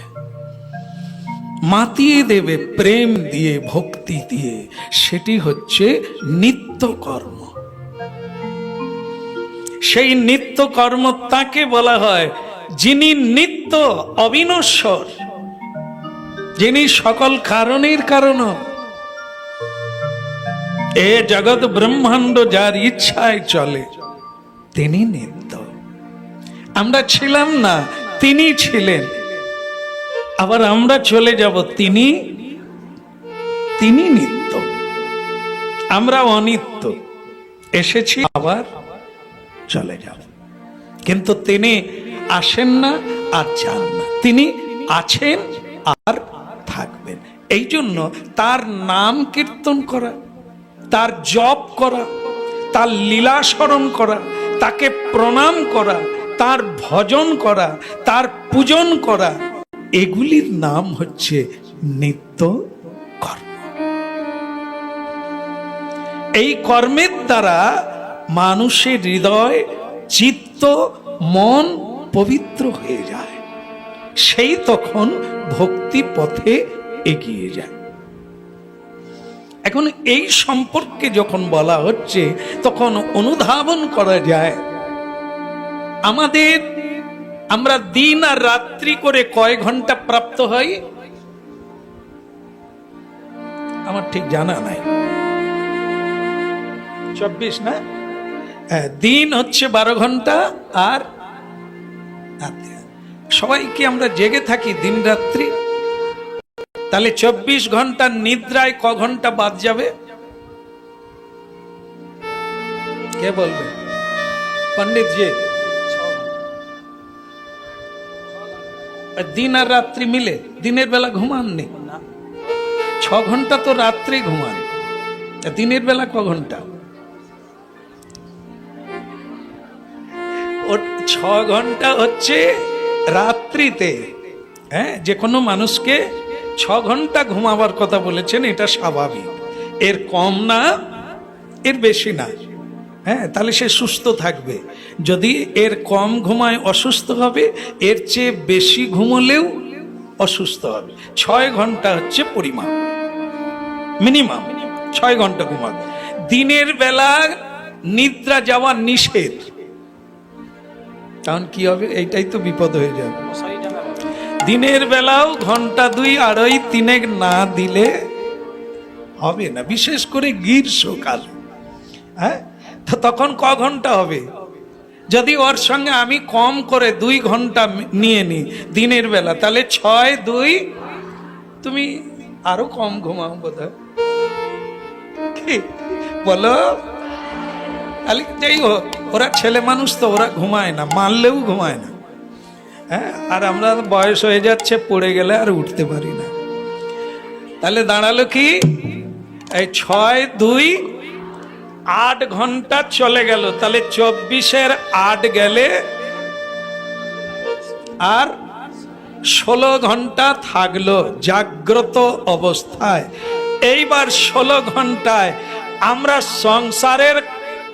মাতিয়ে দেবে প্রেম দিয়ে, ভক্তি দিয়ে। সেটি হচ্ছে নিত্য কর্ম। সেই নিত্য কর্ম তাকে বলা হয় যিনি নিত্য অবিনশ্বর, যিনি সকল কারণের কারণ। এ জগৎ ব্রহ্মাণ্ড যার ইচ্ছায় চলে, তিনি নিত্য। আমরা ছিলাম না, তিনি ছিলেন। আবার আমরা চলে যাব, তিনি নিত্য, আমরা অনিত্য। এসেছি, আবার চলে যাব। কিন্তু তিনি আসেন না আর যান না, তিনি আছেন আর থাকবেন। এই জন্য তার নাম কীর্তন করা, তার জপ করা, তার লীলা স্মরণ করা, তাকে প্রণাম করা, তার ভজন করা, তার পূজন করা, এগুলির নাম হচ্ছে নিত্য কর্ম। এই কর্মের দ্বারা মানুষের হৃদয়, চিত্ত, মন পবিত্র হয়ে যায়। সেই তখন ভক্তি পথে এগিয়ে যায়। এখন এই সম্পর্কে যখন বলা হচ্ছে, তখন অনুধাবন করা যায় আমরা দিন আর রাত্রি করে কয় ঘন্টা প্রাপ্ত হই, আমার ঠিক জানা নাই। 24 না? দিন হচ্ছে 12 ঘন্টা, আর সবাই কি আমরা জেগে থাকি দিন রাত্রি? তাহলে 24 ঘন্টা নিদ্রায় ক ঘন্টা বাদ যাবে? কে বলবে? পণ্ডিত জি, দিন আর রাত্রি মিলে দিনের বেলা ঘুমাননি? 6 ঘন্টা তো রাত্রি ঘুমান, দিনের বেলা ক ঘন্টা? 6 ঘন্টা হচ্ছে রাত্রিতে। হ্যাঁ, যে কোনো মানুষকে 6 ঘন্টা ঘুমাবার কথা বলেছেন, এটা স্বাভাবিক। এর কম না, এর বেশি না। হ্যাঁ, তাহলে সে সুস্থ থাকবে। যদি এর কম ঘুমায় অসুস্থ হবে, এর চেয়ে বেশি ঘুমলেও অসুস্থ হবে। 6 ঘন্টা হচ্ছে পরিমাণ, মিনিমাম 6 ঘন্টা ঘুমাবে। দিনের বেলা নিদ্রা যাওয়া নিষেধ, তখন কি হবে? এইটাই তো বিপদ হয়ে যাবে। দিনের বেলাও ঘন্টা 2, 2.5, 3 না দিলে হবে না, বিশেষ করে গ্রীষ্মকাল। হ্যাঁ, তখন ক ঘন্টা হবে? যদি ওর সঙ্গে আমি কম করে 2 ঘন্টা নিয়ে নিই দিনের বেলা, তাহলে 6, 2, তুমি আরো কম ঘুমাও বোধ হয়, কি বলো? যাই হোক, ওরা ছেলে মানুষ তো, ওরা ঘুমায় না, মারলেও ঘুমায় না। হ্যাঁ, আর আমরা বয়স হয়ে যাচ্ছে, পড়ে গেলে আর উঠতে পারি না। তাহলে দাঁড়ালো কি? এই 6, 2, 8 ঘন্টা চলে গেল। তাহলে 24-এর 8 গেলে আর 16 ঘন্টা থাকলো জাগ্রত অবস্থায়। এইবার 16 ঘন্টায় আমরা সংসারের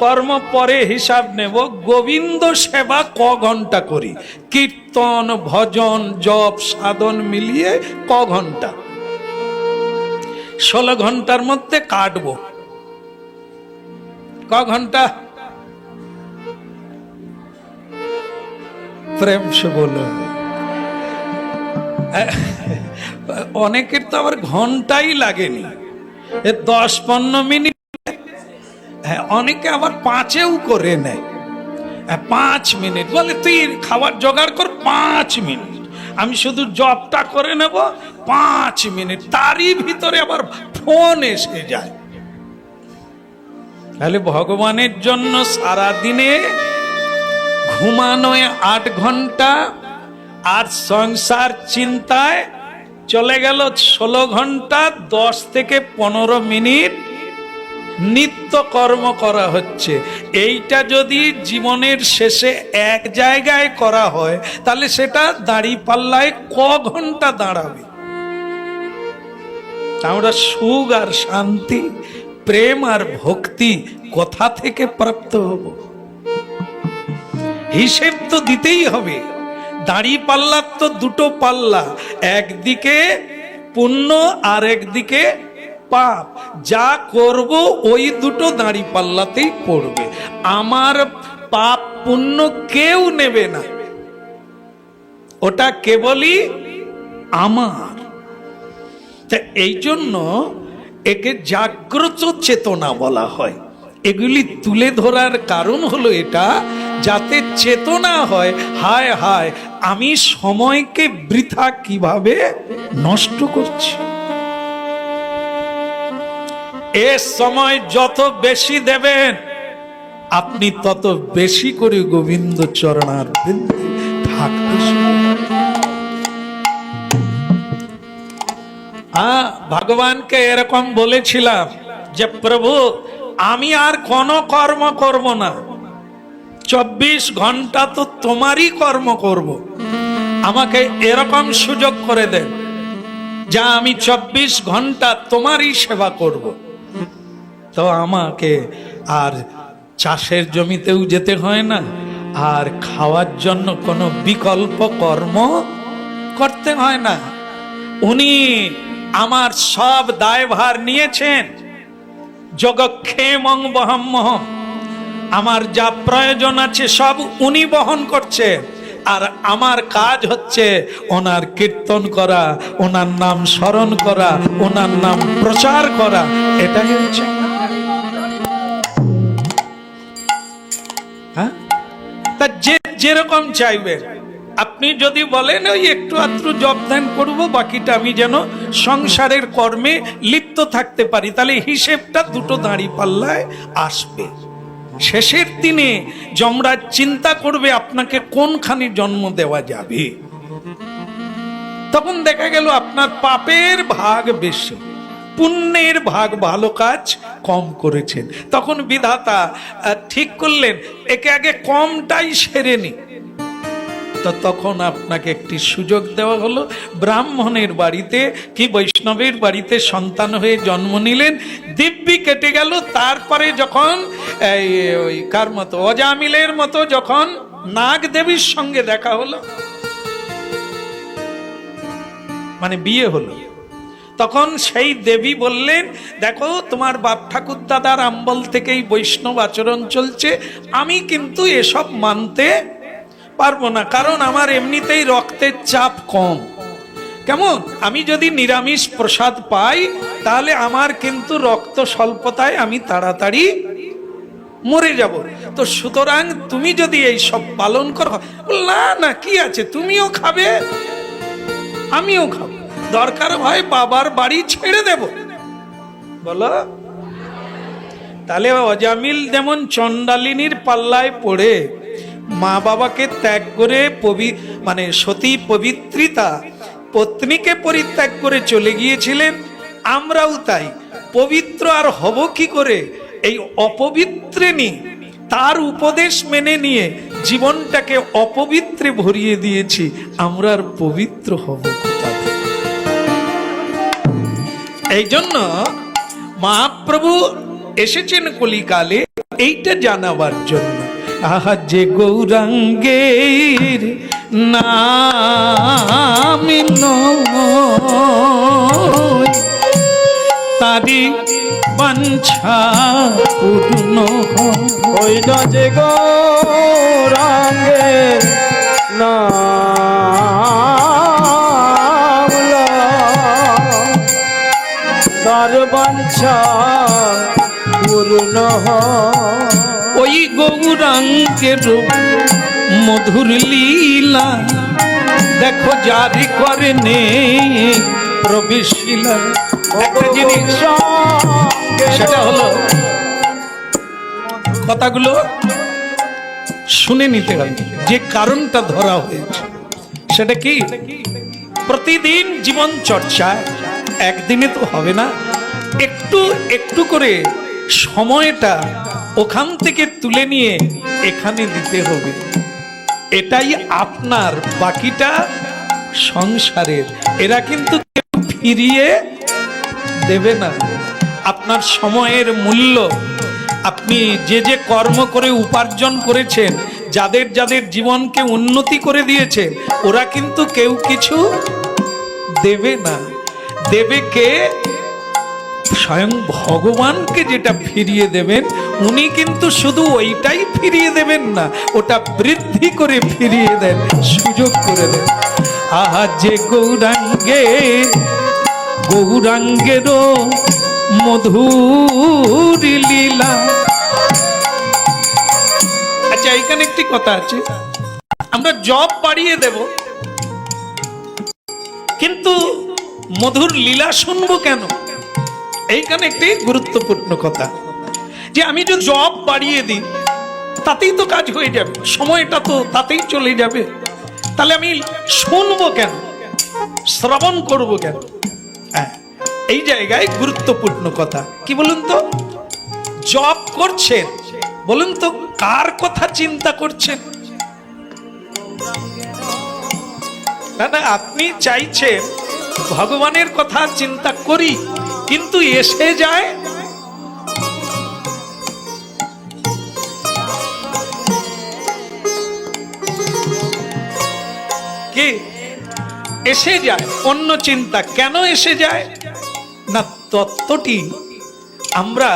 কর্ম পরে হিসাব নেব। গোবিন্দ সেবা ক ঘন্টা করি? কীর্তন, ভজন, জপ, সাধন মিলিয়ে ক ঘন্টা? 16 ঘন্টার মধ্যে কাটবো ক ঘন্টা? প্রেম সে বলো। অনেকের তো আবার ঘন্টাই লাগেনি, 10-15 মিনিট। হ্যাঁ, অনেকে আবার 5-এও করে নেয়। 5 মিনিট বলে, তুই খাবার জোগাড় কর, 5 মিনিট, আমি শুধু জবটা করে নেব, 5 মিনিট। তারই ভিতরে আবার ফোন এসে যায়। তাহলে ভগবানের জন্য সারা দিনে ঘুমানো 8 ঘন্টা, আর সংসার চিন্তায় চলে গেল 16 ঘন্টা। 10 থেকে 15 মিনিট নিত্য কর্ম করা হচ্ছে। এইটা যদি জীবনের শেষে এক জায়গায় করা হয়, তাহলে সেটা দাঁড়িপাল্লায় ক ঘন্টা দাঁড়াবে? আমরা সুখ আর শান্তি, প্রেম আর ভক্তি কোথা থেকে প্রাপ্ত হব? হিসেব তো দিতেই হবে। দাড়ি পাল্লার তো দুটো পাল্লা, একদিকে পুণ্য আর একদিকে পাপ। যা করব ওই দুটো দাড়ি পাল্লাতেই পড়বে। আমার পাপ পুণ্য কেউ নেবে না, ওটা কেবলই আমার। এই জন্য একে জাগ্রত চেতনা বলা হয়। এগুলি তুলে ধরার কারণ হলো এটা, যাতে চেতনা হয়, হায় হায় আমি সময়কে বৃথা কিভাবে নষ্ট করছি। এ সময় যত বেশি দেবেন, আপনি তত বেশি করে গোবিন্দ চরণার বৃন্দে থাকতে ভগবানকে এরকম বলেছিলাম যে প্রভু আমি আর কোনো কর্ম করব না, 24 ঘন্টা তো তোমারই কর্ম করব, আমাকে এরকম সুযোগ করে দেন যা আমি 24 ঘন্টা তোমারই সেবা করব। তো আমাকে আর চাষের জমিতেও যেতে হয় না, আর খাওয়ার জন্য কোনো বিকল্প কর্ম করতে হয় না। উনি আমার সব দায়ভার নিয়েছেন। যোগক্ষেমং বহম্মহম, আমার যা প্রয়োজন আছে সব উনি বহন করছেন, আর আমার কাজ হচ্ছে ওনার কীর্তন করা, ওনার নাম স্মরণ করা, ওনার নাম প্রচার করা। এটাই হচ্ছে তা যেরকম চাইবেন। আপনি যদি বলেন ওই একটু আত্রু জব ধ্যান করবো, বাকিটা আমি যেন সংসারের কর্মে লিপ্ত থাকতে পারি, তাহলে হিসেবটা দুটো দাঁড়ি পাল্লায় আসবে। শেষের দিনে যমরাজ চিন্তা করবে আপনাকে কোনখানে জন্ম দেওয়া যাবে। তখন দেখা গেল আপনার পাপের ভাগ বেশি, পুণ্যের ভাগ ভালো কাজ কম করেছেন। তখন বিধাতা ঠিক করলেন একে আগে কমটাই সেরে নি। তো তখন আপনাকে একটি সুযোগ দেওয়া হলো, ব্রাহ্মণের বাড়িতে কি বৈষ্ণবের বাড়িতে সন্তান হয়ে জন্ম নিলেন, দিব্যি কেটে গেল। তারপরে যখন ওই কার মতো অজামিলের মতো যখন নাগ দেবীর সঙ্গে দেখা হলো, মানে বিয়ে হলো, তখন সেই দেবী বললেন দেখো তোমার বাপ ঠাকুর দাদার আমবল থেকেই বৈষ্ণব আচরণ চলছে, আমি কিন্তু এসব মানতে পারবো না, কারণ আমার এমনিতেই রক্তের চাপ কম। কেমন, আমি যদি নিরামিষ প্রসাদ পাই তাহলে আমার কিন্তু রক্ত স্বল্পতায় আমি তাড়াতাড়ি মরে যাব। তো সুতরাং তুমি যদি এই সব পালন করো, না না কি আছে, তুমিও খাবে আমিও খাবো, দরকার হয় বাবার বাড়ি ছেড়ে দেব, বলো। তাহলে অজামিল যেমন চণ্ডালিনীর পাল্লায় পড়ে মা বাবাকে ত্যাগ করে মানে সতী পবিত্রিতা পত্নীকে পরিত্যাগ করে চলে গিয়েছিলেন, আমরাও তাই পবিত্র আর হব কি করে, এই অপবিত্রে তার উপদেশ মেনে নিয়ে জীবনটাকে অপবিত্রে ভরিয়ে দিয়েছি, আমরা আর পবিত্র হব কোথা থেকে? এই জন্য মহাপ্রভু এসেছেন কলিকালে এইটা জানাবার জন্য। আহা যে গৌরাঙ্গের নাম তারি বাঞ্ছা পূর্ণ ওই না যে গৌরাঙ্গের নাম তার বাঞ্ছা পূর্ণ। ওই গৌরাঙ্গের মধুর লীলা দেখো জারি করে নে প্রবেশিলা। একটা জিনিস সেটা হলো, কথাগুলো শুনে নিতে হবে, যে কারণটা ধরা হয়েছে সেটা কি, প্রতিদিন জীবন চর্চায় একদিনে তো হবে না, একটু একটু করে সময়টা ওখান থেকে তুলে নিয়ে এখানে দিতে হবে। এটাই আপনার, বাকিটা সংসারের। এরা কিন্তু ফিরিয়ে দেবে না। আপনার সময়ের মূল্য আপনি যে যে কর্ম করে উপার্জন করেছেন, যাদের যাদের জীবনকে উন্নতি করে দিয়েছেন, ওরা কিন্তু কেউ কিছু দেবে না। দেবে কে? স্বয়ং ভগবানকে যেটা ফিরিয়ে দেবেন, উনি কিন্তু শুধু ওইটাই ফিরিয়ে দেবেন না, ওটা বৃদ্ধি করে ফিরিয়ে দেন, সুযোগ করে দেন। আহা যে গৌরাঙ্গেরও মধুর লীলা। আচ্ছা, এখানে একটি কথা আছে, আমরা জব বাড়িয়ে দেব, কিন্তু মধুর লীলা শুনবো কেন? এইখানে একটি গুরুত্বপূর্ণ কথা, যে আমি যদি জব বাড়িয়ে দিই তাতেই তো কাজ হয়ে যাবে, সময়টা তো তাতেই চলে যাবে, তাহলে আমি শুনবো কেন, শ্রবণ করব কেন? হ্যাঁ, এই জায়গায় গুরুত্বপূর্ণ কথা কি বলুন তো? জব করছেন, বলুন তো কার কথা চিন্তা করছেন? না না, আপনি চাইছেন ভগবানের কথা চিন্তা করি, কিন্তু এসে যায় কি? এসে যায় অন্য চিন্তা। কেন এসে যায় না? তত্ত্বটি আমরা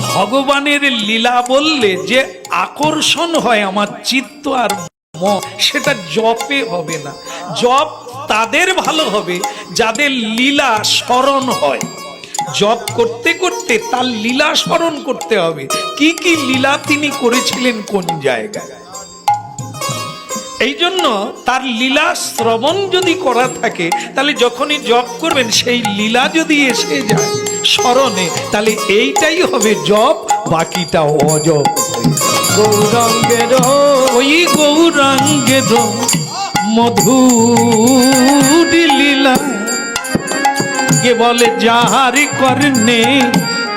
ভগবানের লীলা বললে যে আকর্ষণ হয় আমার চিত্ত আর মন, সেটা জপে হবে না। জপ তাদের ভালো হবে যাদের লীলা স্মরণ হয়। জপ করতে করতে তার লীলা স্মরণ করতে হবে, কি কি লীলা তিনি করেছিলেন কোন জায়গায়। এই জন্য তার লীলা শ্রবণ যদি করা থাকে, তাহলে যখনই জপ করবেন সেই লীলা যদি এসে যায় স্মরণে, তাহলে এইটাই হবে জপ, বাকিটা অজপ। গৌরাঙ্গের ওই গৌরাঙ্গের মধুর লীলা, কে বলে যাহার কর্ণে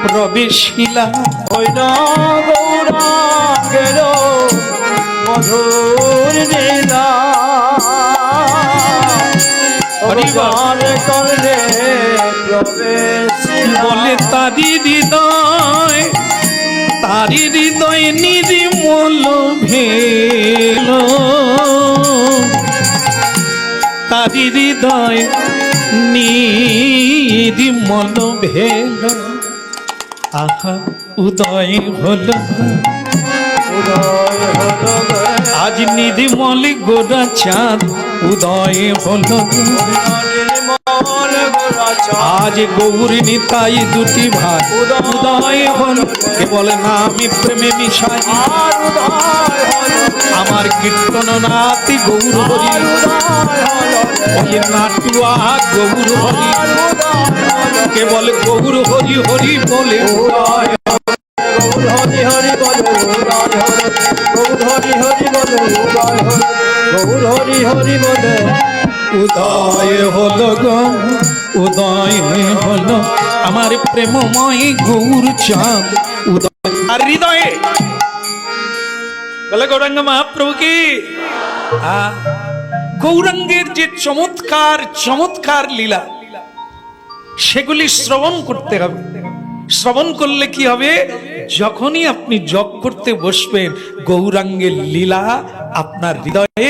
প্রবেশিলা। ওই না গৌরাঙ্গের মধুর লীলা, হরিবার করলে প্রবেশ বলে তারি হৃদয় নির্মল ভেল, তারি হৃদয় নির্মল ভেল। আহা উদয় হল আজ নির্মল গোরা চাঁদ, উদয় হল আজ গৌর নিতাই দুটি ভাই, উদয় হল। কে বলে না আমি প্রেমে মিশাই, আমার কীর্তন নাতি গৌর হরি, ওই নাটুয়া গৌর হরি, কে বলে গৌর হরি হরি বলে উদয়। হরি হরি বল গৌর হরি হরি বল গৌর হরি হরি বল। উদয় হলো গো, উদয় হলো আমার প্রেমময় গৌর চাঁদ, উদয়। আর হৃদয়ে বলে গৌরাঙ্গ মহাপ্রভু কি? গৌরাঙ্গের যে চমৎকার চমৎকার লীলা, সেগুলি শ্রবণ করতে হবে। শ্রবণ করলে কি হবে? যখনই আপনি জপ করতে বসবেন, গৌরাঙ্গের লীলা আপনার হৃদয়ে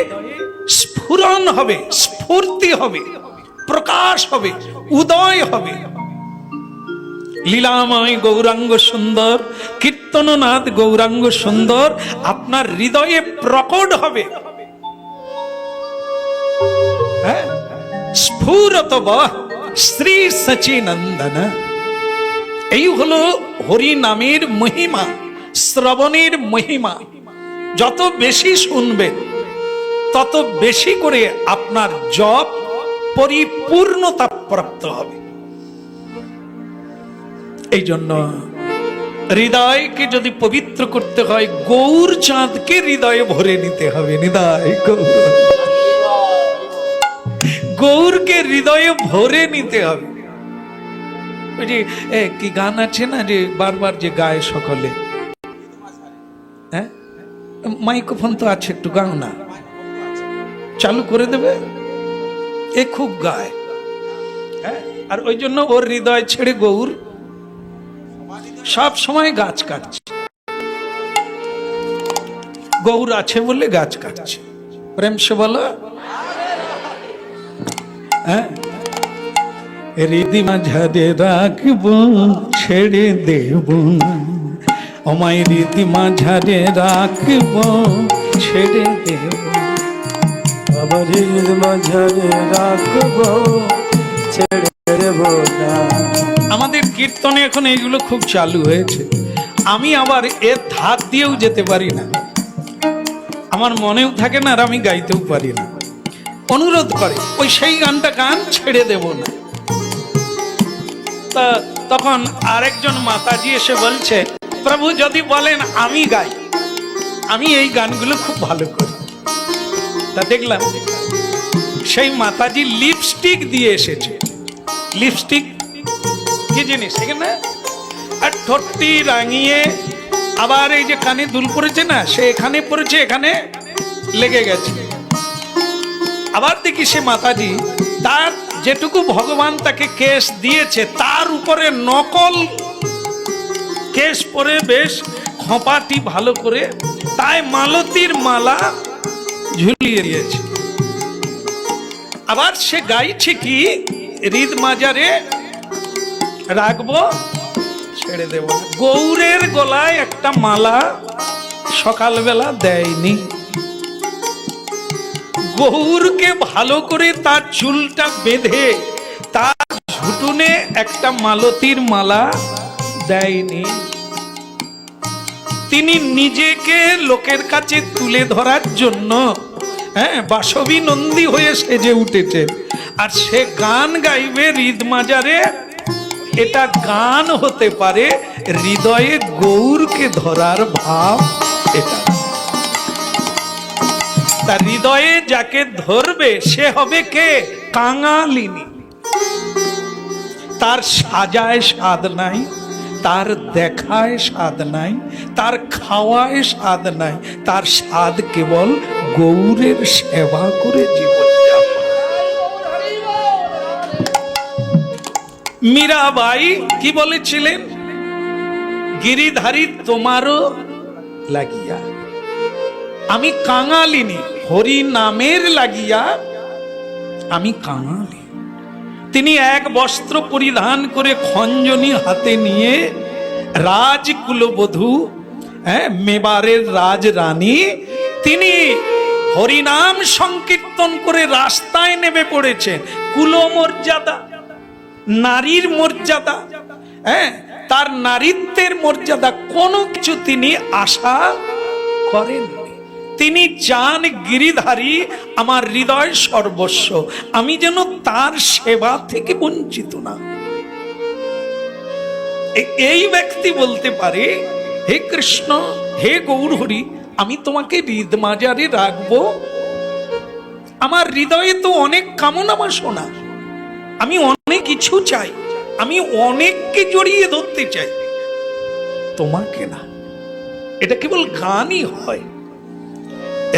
স্ফুরণ হবে, স্ফূর্তি হবে, প্রকাশ হবে, উদয় হবে। লীলাময় গৌরাঙ্গ সুন্দর, কীর্তননাথ গৌরাঙ্গ সুন্দর আপনার হৃদয়ে প্রকট হবে। হ্যাঁ, স্ফুরত শ্রী সচিনন্দন। এই হলো হরি নামের মহিমা, শ্রবণের মহিমা। যত বেশি শুনবেন তত বেশি করে আপনার জপ পরিপূর্ণতা প্রাপ্ত হবে। এই জন্য হৃদয়কে যদি পবিত্র করতে হয়, গৌর চাঁদকে হৃদয়ে ভরে নিতে হবে। হৃদয় গৌরকে হৃদয়ে ভরে নিতে হবে। ওই যে কি গান আছে না, যে বারবার যে গায় সকলে, হ্যাঁ মাইক্রোফোন তো আছে, একটু গাও না, চালু করে দেবে। এ খুব গায়, হ্যাঁ, আর ওই জন্য ওর হৃদয় ছেড়ে গৌর সব সময় গাছ কাটছে। গৌর আছে বলে গাছ কাটছে। প্রেম সে বলো, হ্যাঁ। হৃদি মাঝারে রাখবো ছেড়ে দেব না, আমায় হৃদি মাঝারে রাখবো ছেড়ে দেব। আবার মাঝারে রাখবো ছেড়ে দেব না। আমাদের কীর্তনে এখন এইগুলো খুব চালু হয়েছে। আমি আবার এর ধার দিয়েও যেতে পারি না, আমার মনেও থাকে না, আর আমি গাইতেও পারি না। অনুরোধ করে ওই সেই গানটা গান, ছেড়ে দেব না। তা তখন আরেকজন মাতাজি এসে বলছে, প্রভু যদি বলেন আমি গাই, আমি এই গানগুলো খুব ভালো করি। তা দেখলাম সেই মাতাজি লিপস্টিক দিয়ে এসেছে। লিপস্টিক কি জিনিস এখানে, আর ঠোঁটটি রাঙিয়ে আবার এই যে কানে দুল পড়েছে না, সে এখানে পড়েছে, এখানে লেগে গেছে। আবার দেখি সে মাতাজি তার যেটুকু ভগবান তাকে কেশ দিয়েছে তার উপরে নকল কেশ পরে বেশ খোঁপাটি ভালো করে, তাই মালতীর মালা ঝুলিয়ে দিয়েছে। আবার সে গাইছে কি, হৃদ মাজারে রাখবো ছেড়ে দেব না। গৌরের গলায় একটা মালা সকালবেলা দেয়নি, গৌরকে ভালো করে তার চুলটা বেঁধে তার ঝুটুনে একটা মালতীর মালা দেয়নি। তিনি নিজেকে লোকের কাছে তুলে ধরার জন্য হ্যাঁ বাসবী নন্দী হয়ে সেজে উঠেছে। আর সে গান গাইবে হৃদ মাজারে, এটা গান হতে পারে, হৃদয়ে গৌরকে ধরার ভাব এটা। তার হৃদয়ে যাকে ধরবে সে হবে কে, কাঙালিনী। তার সাজায় স্বাদ নাই, তার দেখায় স্বাদ নাই, তার খাওয়ায় স্বাদ নাই, তার স্বাদ কেবল গৌরের সেবা করে জীবন যাপন। মীরাবাই কি বলেছিলেন, গিরিধারী তোমারও লাগিয়া আমি কাঙালিনী, হরি নামের লাগিয়া আমি কাঙালি। তিনি এক বস্ত্র পরিধান করে খঞ্জনি হাতে নিয়ে রাজকুলবধূ, মেবারের রাজ রানী, তিনি হরিনাম সংকীর্তন করে রাস্তায় নেমে পড়েছেন। কুলমর্যাদা, নারীর মর্যাদা, তার নারীত্বের মর্যাদা কোনো কিছু তিনি আশা করেন। তিনি চান গিরিধারী আমার হৃদয় সর্বস্ব, আমি যেন তার সেবা থেকে বঞ্চিত না। এই ব্যক্তি বলতে পারে, হে কৃষ্ণ, হে গৌর হরি, আমি তোমাকে হৃদ মাজারে রাখবো। আমার হৃদয়ে তো অনেক কামনা বাসনা, আমি অনেক কিছু চাই, আমি অনেককে জড়িয়ে ধরতে চাই, তোমাকে না। এটা কেবল গানই হয়,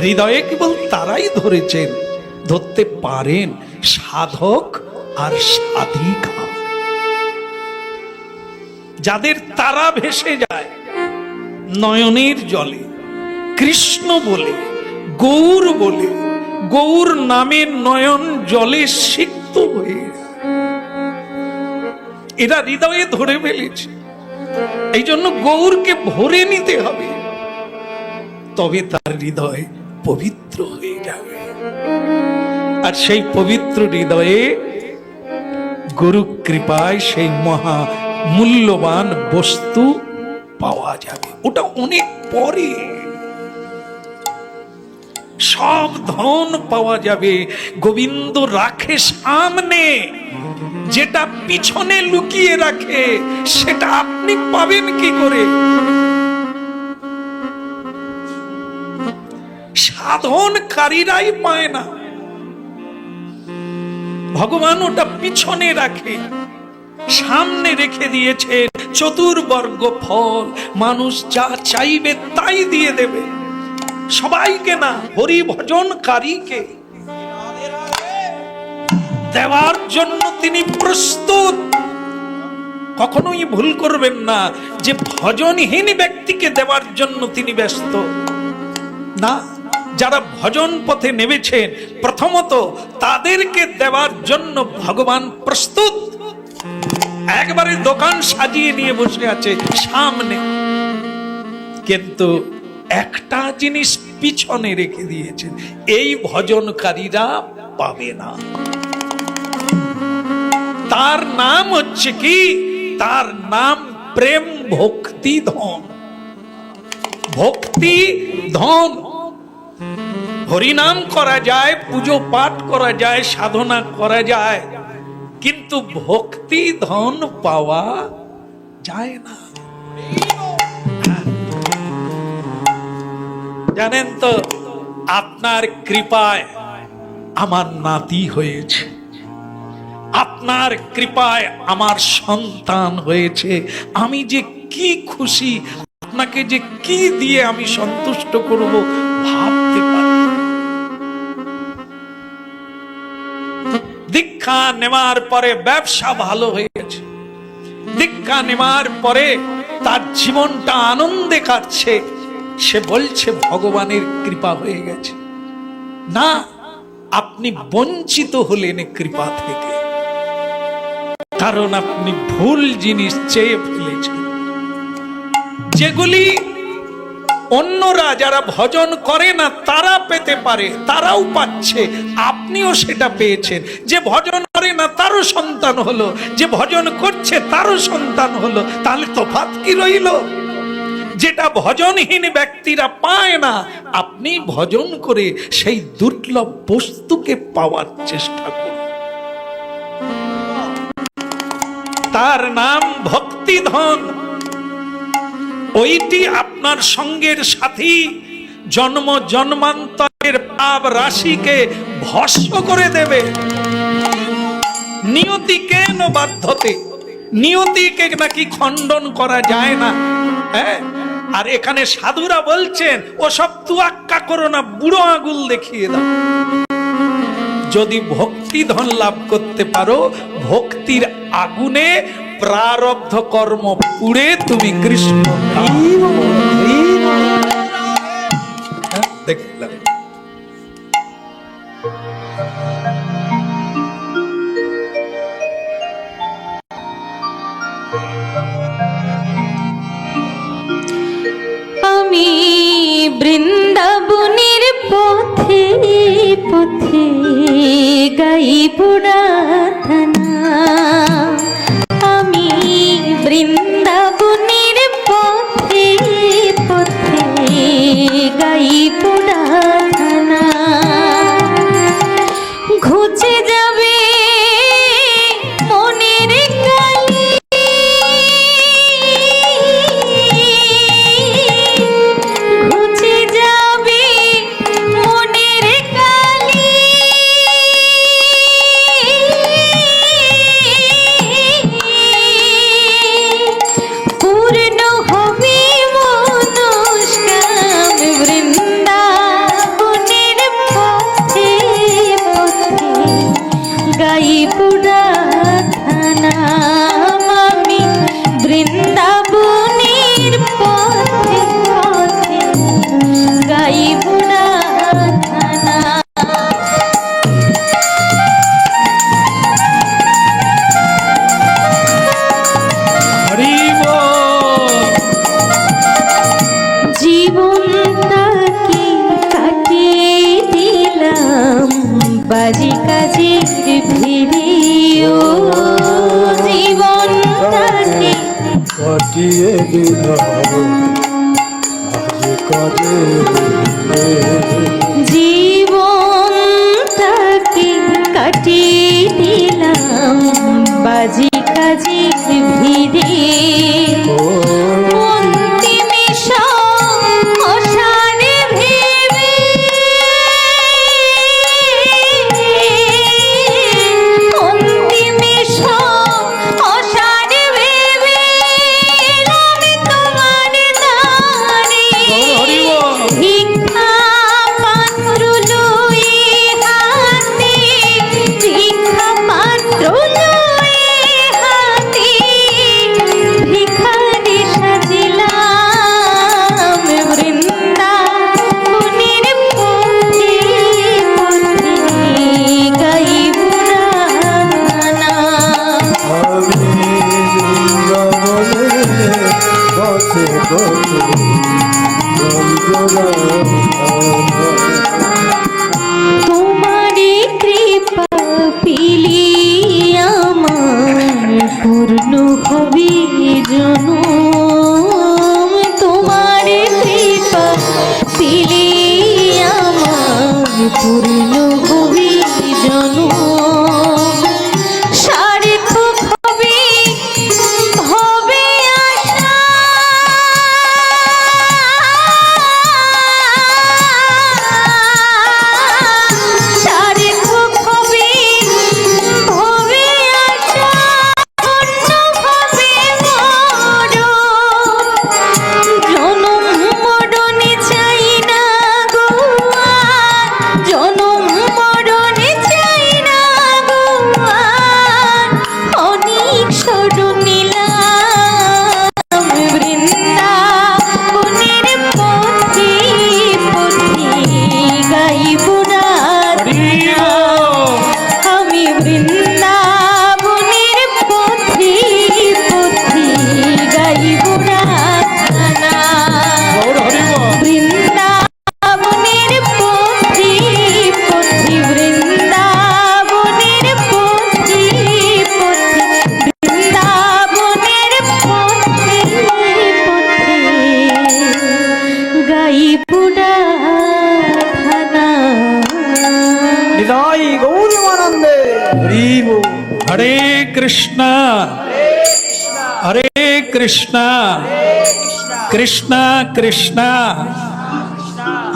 হৃদয়ে কেবল তারাই ধরেছেন, ধরতে পারেন সাধক আর সাধিকা। যাদের তারা ভেসে যায় নয়নের জলে, কৃষ্ণ বলে, গৌর বলে, গৌর নামের নয়ন জলে সিক্ত হয়ে, এরা হৃদয়ে ধরে ফেলেছে। এই জন্য গৌরকে ভরে নিতে হবে, তবে তার হৃদয় পবিত্র হয়ে যাবে। আর সেই পবিত্র হৃদয়ে গুরু কৃপায় সেই মহা মূল্যবান বস্তু পাওয়া যাবে। ওটা অনেক পরে সব ধন পাওয়া যাবে। গোবিন্দ রাখে সামনে, যেটা পিছনে লুকিয়ে রাখে সেটা আপনি পাবেন কি করে? সাধনকারীরাই পায় না, ভগবান ওটা পিছনে রাখে, সামনে রেখে দিয়েছে চতুর্বর্গ ফল। মানুষ যা চাইবে তাই দিয়ে দেবে, সবাইকে না, হরি ভজনকারীকে দেওয়ার জন্য তিনি প্রস্তুত। কখনোই ভুল করবেন না যে ভজনহীন ব্যক্তিকে দেওয়ার জন্য তিনি ব্যস্ত। না, যারা ভজন পথে নেমেছেন প্রথমত তাদেরকে দেওয়ার জন্য ভগবান প্রস্তুত। একবারে দোকান সাজিয়ে নিয়ে বসে আছে সামনে, কিন্তু একটা জিনিস পিছনে রেখে দিয়েছেন, এই ভজনকারীরা পাবে না। তার নাম হচ্ছে কি? তার নাম প্রেম ভক্তি ধন। ভক্তি ধন। হরিনাম করা যায়, পুজো পাঠ করা যায়, সাধনা করা যায়, কিন্তু ভক্তি ধন পাওয়া যায় না। জানেন তো, আপনার কৃপায় আমার নাতি হয়েছে, আপনার কৃপায় আমার সন্তান হয়েছে। আমি যে কি খুশি, আপনাকে যে কি দিয়ে আমি সন্তুষ্ট করব ভাবতে পারি। দীক্ষা নেওয়ার পরে ব্যবসা ভালো হয়ে গেছে, দীক্ষা নেওয়ার পরে তার জীবনটা আনন্দে কাটছে। সে বলছে ভগবানের কৃপা হয়ে গেছে। না, আপনি বঞ্চিত হলেন কৃপা থেকে, কারণ আপনি ভুল জিনিস চেয়ে ফেলেছেন। যেগুলি অন্যরা যারা ভজন করে না তারা পেতে পারে, তারাও পাচ্ছে, আপনিও সেটা পেয়েছেন। যে ভজন করে না তারও সন্তান হলো, যে ভজন করছে তারও সন্তান হলো, তাহলে তফাৎ কি রইল? যেটা ভজনহীন ব্যক্তিরা পায় না, আপনি ভজন করে সেই দুর্লভ বস্তুকে পাওয়ার চেষ্টা করুন। তার নাম ভক্তিধন। ওইটি আপনার সঙ্গের সাথী, জন্ম জন্মান্তরের পাপ রাশিকে ভস্ম করে দেবে। নিয়তিকে ন বাধ্যতে, নিয়তিকে নাকি খণ্ডন করা যায় না। হ্যাঁ, আর এখানে সাধুরা বলছেন ওসব তুয়াক্কা করো না, বুড়ো আঙুল দেখিয়ে দাও। যদি ভক্তি ধন লাভ করতে পারো, ভক্তির আগুনে প্রারব্ধ কর্ম পুড়ে তুমি কৃষ্ণ দেখলাম। আমি বৃন্দাবনের পথে পথে গাই পুরাধনা। আমি বৃন্দাবনের পথে পথে গাই পুরাধনা। ঘুচে যাবে মনের কালি, ঘুচে যাবে মনের কালি। পূর্ণ হবে মনস্কাম বৃন্দাবনের পথে পথে গাই পুরাধনা। আমি বৃন্দাবনের পথে পথে গাই পুরাধনা। হরি বল। জীবনটাকে কাটিয়ে দিলাম বাজি কাজের ভিড়ে। ও জীবনটাকে কাটিয়ে দিলাম আজ কাজে জীবনটাকে কাটিয়ে দিলাম বাজি কাজের ভিড়ে। অন্তিমে সংসারে ভেবে, অন্তিমে সংসারে ভেবে আমি তোমার দ্বারে হরি বল। ভিক্ষা পূর্ণ হবি জনম সার্থক হবে হবে আশা সার্থক হবে হবে আশা অন্য হবে জনম মরণে চাই না গো আর জনম মরণে চাই না গো আর অনেক স্মরণ নিলাম বৃন্দাবনের পথে পথে গাইব রাধা আমি বৃন্দাবনের পথে পথে গাইব রাধা বৃন্দাবনের পথে পথে বৃন্দাবনের পথে পথে বৃন্দাবনের পথে পথে গাইব রাধা হৃদয় গৌরীমানন্দে হরি বল। হরে কৃষ্ণ হরে কৃষ্ণ কৃষ্ণ কৃষ্ণ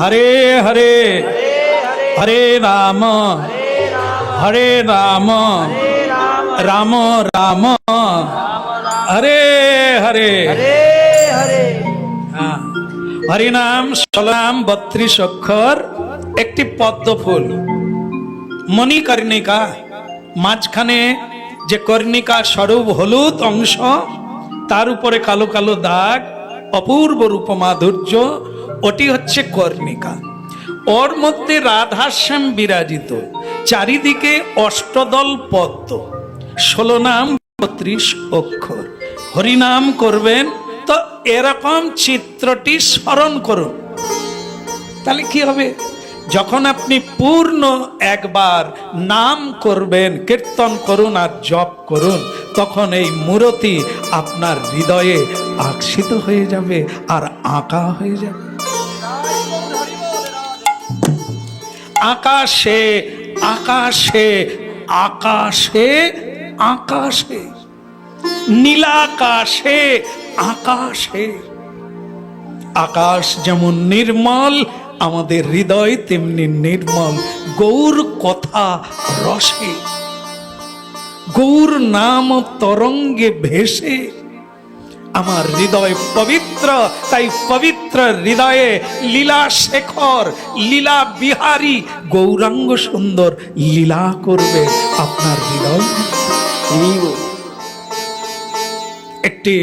হরে হরে হরে রাম রাম রাম হরে হরে হ্যাঁ, হরিনাম সলাম 32 অক্ষর, একটি পদ্ম ফুল, মণিকর্ণিকা, মাঝখানে যে কর্ণিকা স্বরূপ হলুদ অংশ, তার উপরে কালো কালো দাগ, অপূর্ব রূপ মাধুর্য, ওটি হচ্ছে কর্ণিকা। ওর মধ্যে রাধাশ্যাম বিরাজিত, চারিদিকে অষ্টদল পদ্ম, 16 নাম 32 অক্ষর। হরিনাম করবেন তো এরকম চিত্রটি স্মরণ করুন, তাহলে কি হবে? যখন আপনি পূর্ণ একবার নাম করবেন, কীর্তন করুন আর জপ করুন, তখন এই মূরতি আপনার হৃদয়ে আকর্ষিত হয়ে যাবে আর আঁকা হয়ে যাবে। আকাশে আকাশে আকাশে আকাশে, নীলাকাশে আকাশে। আকাশ যেমন নির্মল, আমাদের হৃদয় তেমনি নির্মল। গৌর কথা রসে, গৌর নাম তরঙ্গে ভেসে আমার হৃদয় পবিত্র। তাই পবিত্র হৃদয়ে লীলা শেখর, লীলা বিহারী, গৌরাঙ্গ সুন্দর লীলা করবে আপনার হৃদয়। একটি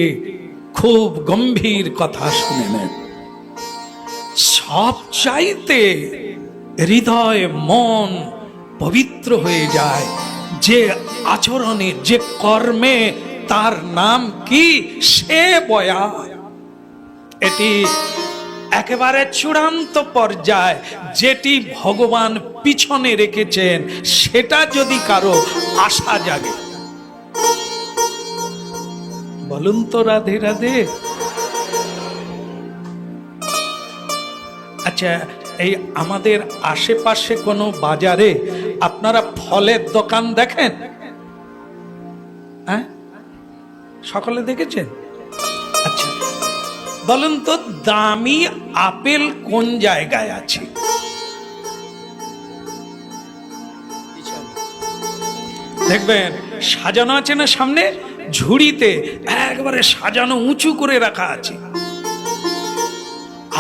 খুব গম্ভীর কথা শুনে নেন। সব চাইতে হৃদয় মন পবিত্র হয়ে যায় যে আচরণে, যে কর্মে, তার নাম কি? সে বয়া। এটি একেবারে চূড়ান্ত পর্যায়, যেটি ভগবান পিছনে রেখেছেন, সেটা যদি কারো আশা জাগে, বলুন তো রাধে রাধে। আচ্ছা, এই আমাদের আশেপাশে কোনো বাজারে আপনারা ফলের দোকান দেখেন? হ্যাঁ, সকলে দেখেছেন? আচ্ছা, বলুন তো দামি আপেল কোন জায়গায় আছে? দেখবেন সাজানো আছে না, সামনে ঝুড়িতে একবারে সাজানো, উঁচু করে রাখা আছে।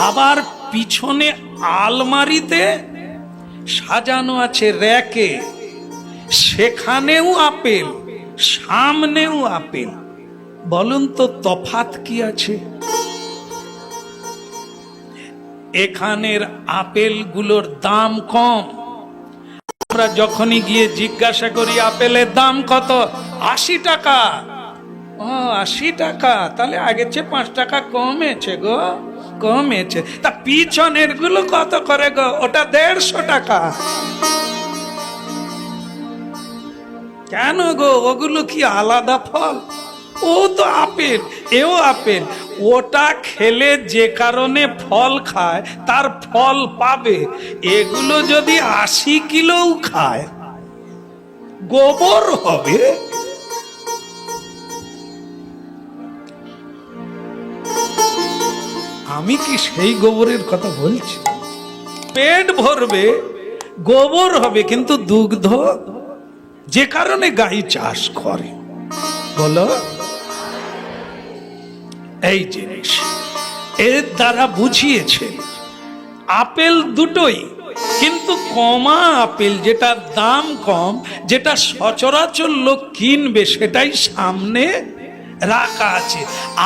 আবার পিছনে আলমারিতে সাজানো আছে র্যাকে, সেখানেও আপেল, সামনেও আপেল। বলুন তো তফাৎ কি আছে? এখানের আপেলগুলোর দাম কম। আমরা যখনই গিয়ে জিজ্ঞাসা করি আপেলের দাম কত, 80 টাকা। ও 80 টাকা, তাহলে আগের চেয়ে 5 টাকা কমেছে গো, কমেছে। তা পিছনের গুলো কত করে গো? ওটা 150 টাকা। কেন গো, ওগুলো কি আলাদা ফল? ও তো আপেল, এও আপেল। ওটা খেলে যে কারণে ফল খায় তার ফল পাবে। এগুলো যদি 80 কিলোও খায় গোবর হবে। আমি কি সেই গোবরের কথা বলছি? পেট ভরবে, গোবর হবে, কিন্তু দুগ্ধ যে কারণে গাই চাষ করে, বলো এই জিনিস এর দ্বারা বুঝিয়েছে আপেল দুটোই, কিন্তু কমা আপেল, যেটার দাম কম, যেটা সচরাচর লোক কিনবে, সেটাই সামনে রাখা আছে।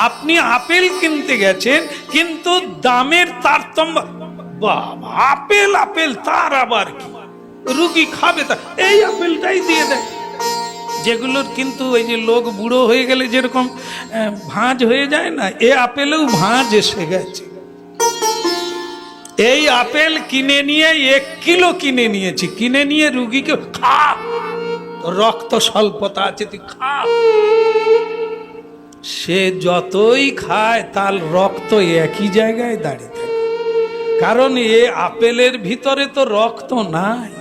আপনি আপেল কিনতে গেছেন, কিন্তু দামের তারতম্য। বাবা, আপেল আপেল, তার আবার কি, রুগী খাবে, তা এই আপেলটাই দিয়ে দেয়। যেগুলোর কিন্তু ওই যে লোক বুড়ো হয়ে গেলে যেরকম ভাঁজ হয়ে যায় না, এ আপেলেও ভাঁজ এসে গেছে। এই আপেল কিনে নিয়ে 1 কিলো কিনে নিয়েছি, কিনে নিয়ে রুগীকে খা, রক্ত স্বল্পতা আছে তুই খা। সে যতই খায় তার রক্ত একই জায়গায় দাঁড়িয়ে থাকে, কারণ এ আপেলের ভিতরে তো রক্ত নাই,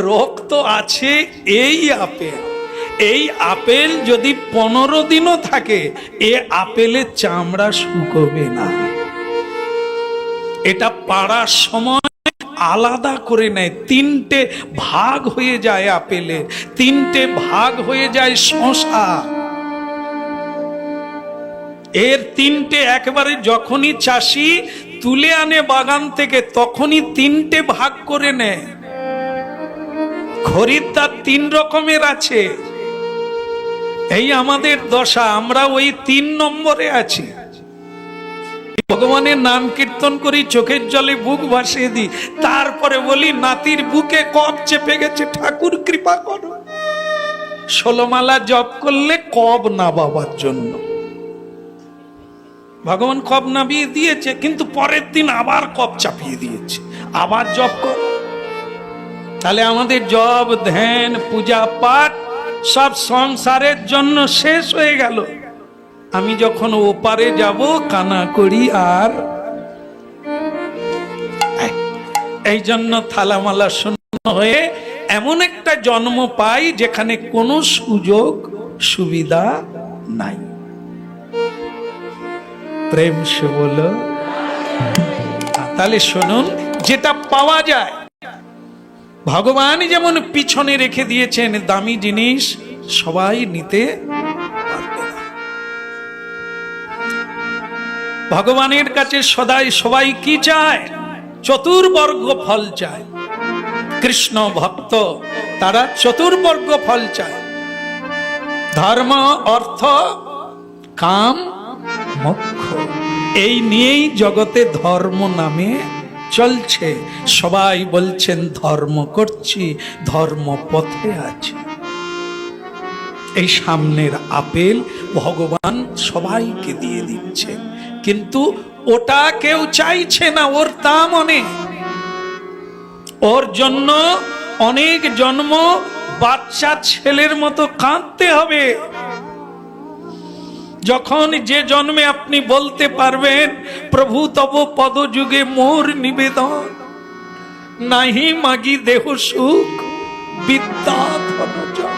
রক্ত আছে এই আপেল। এই আপেল যদি 15 দিনও থাকে, এ আপেলের চামড়া শুকোবে না। এটা পাড়ার সময় আলাদা করে নেয়, 3টে ভাগ হয়ে যায় আপেলের, 3টে ভাগ হয়ে যায় শসা। এর 3টে একবারে যখনই চাষি তুলে আনে বাগান থেকে, তখনই 3টে ভাগ করে নেয়। খরিদ্দার 3 রকমের আছে। এই আমাদের দশা, আমরা ওই 3 নম্বরে আছি। ভগবানের নাম কীর্তন করি, চোখের জলে বুক ভাসিয়ে দিই, তারপরে বলি নাতির বুকে কফ চেপে গেছে, ঠাকুর কৃপা করো। 16 মালা জপ করলে কফ নাবাবার জন্য ভগবান কফ নাবিয়ে দিয়েছে, কিন্তু পরের দিন আবার কফ চাপিয়ে দিয়েছে, আবার জপ কর। তাহলে আমাদের জপ, ধ্যান, পূজা পাঠ সব সংসারের জন্য শেষ হয়ে গেল। আমি যখন ওপারে যাব, কানা করি আর এই জন্য থালামালা শূন্য হয়ে এমন একটা জন্ম পাই যেখানে কোনো সুযোগ সুবিধা নাই। প্রেম সে বলো। তাহলে শুনুন, যেটা পাওয়া যায়, ভগবান যেমন পিছনে রেখে দিয়েছেন দামি জিনিস, সবাই নিতে পারবে না। ভগবানের কাছে সদাই সবাই কি চায়? চতুর্বর্গ ফল চায়। কৃষ্ণ ভক্ত তারা চতুর্বর্গ ফল চায়, ধর্ম, অর্থ, কাম, মোক্ষ। এই নিয়েই জগতে ধর্ম নামে চলছে। সবাই বলছেন ধর্ম করছি, ধর্ম পথে আছে। এই সামনের আপেল ভগবান সবাইকে দিয়ে দিচ্ছে, কিন্তু ওটা কেউ চাইছে না, ওর দাম অনেক। ওর জন্য অনেক জন্ম বাচ্চা ছেলের মতো কাঁদতে হবে। যখন যে জন্মে আপনি বলতে পারবেন, প্রভু তব পদযুগে মোর নিবেদন, নাহি মাগি দেহ সুখ বিদ্যা ধন জন,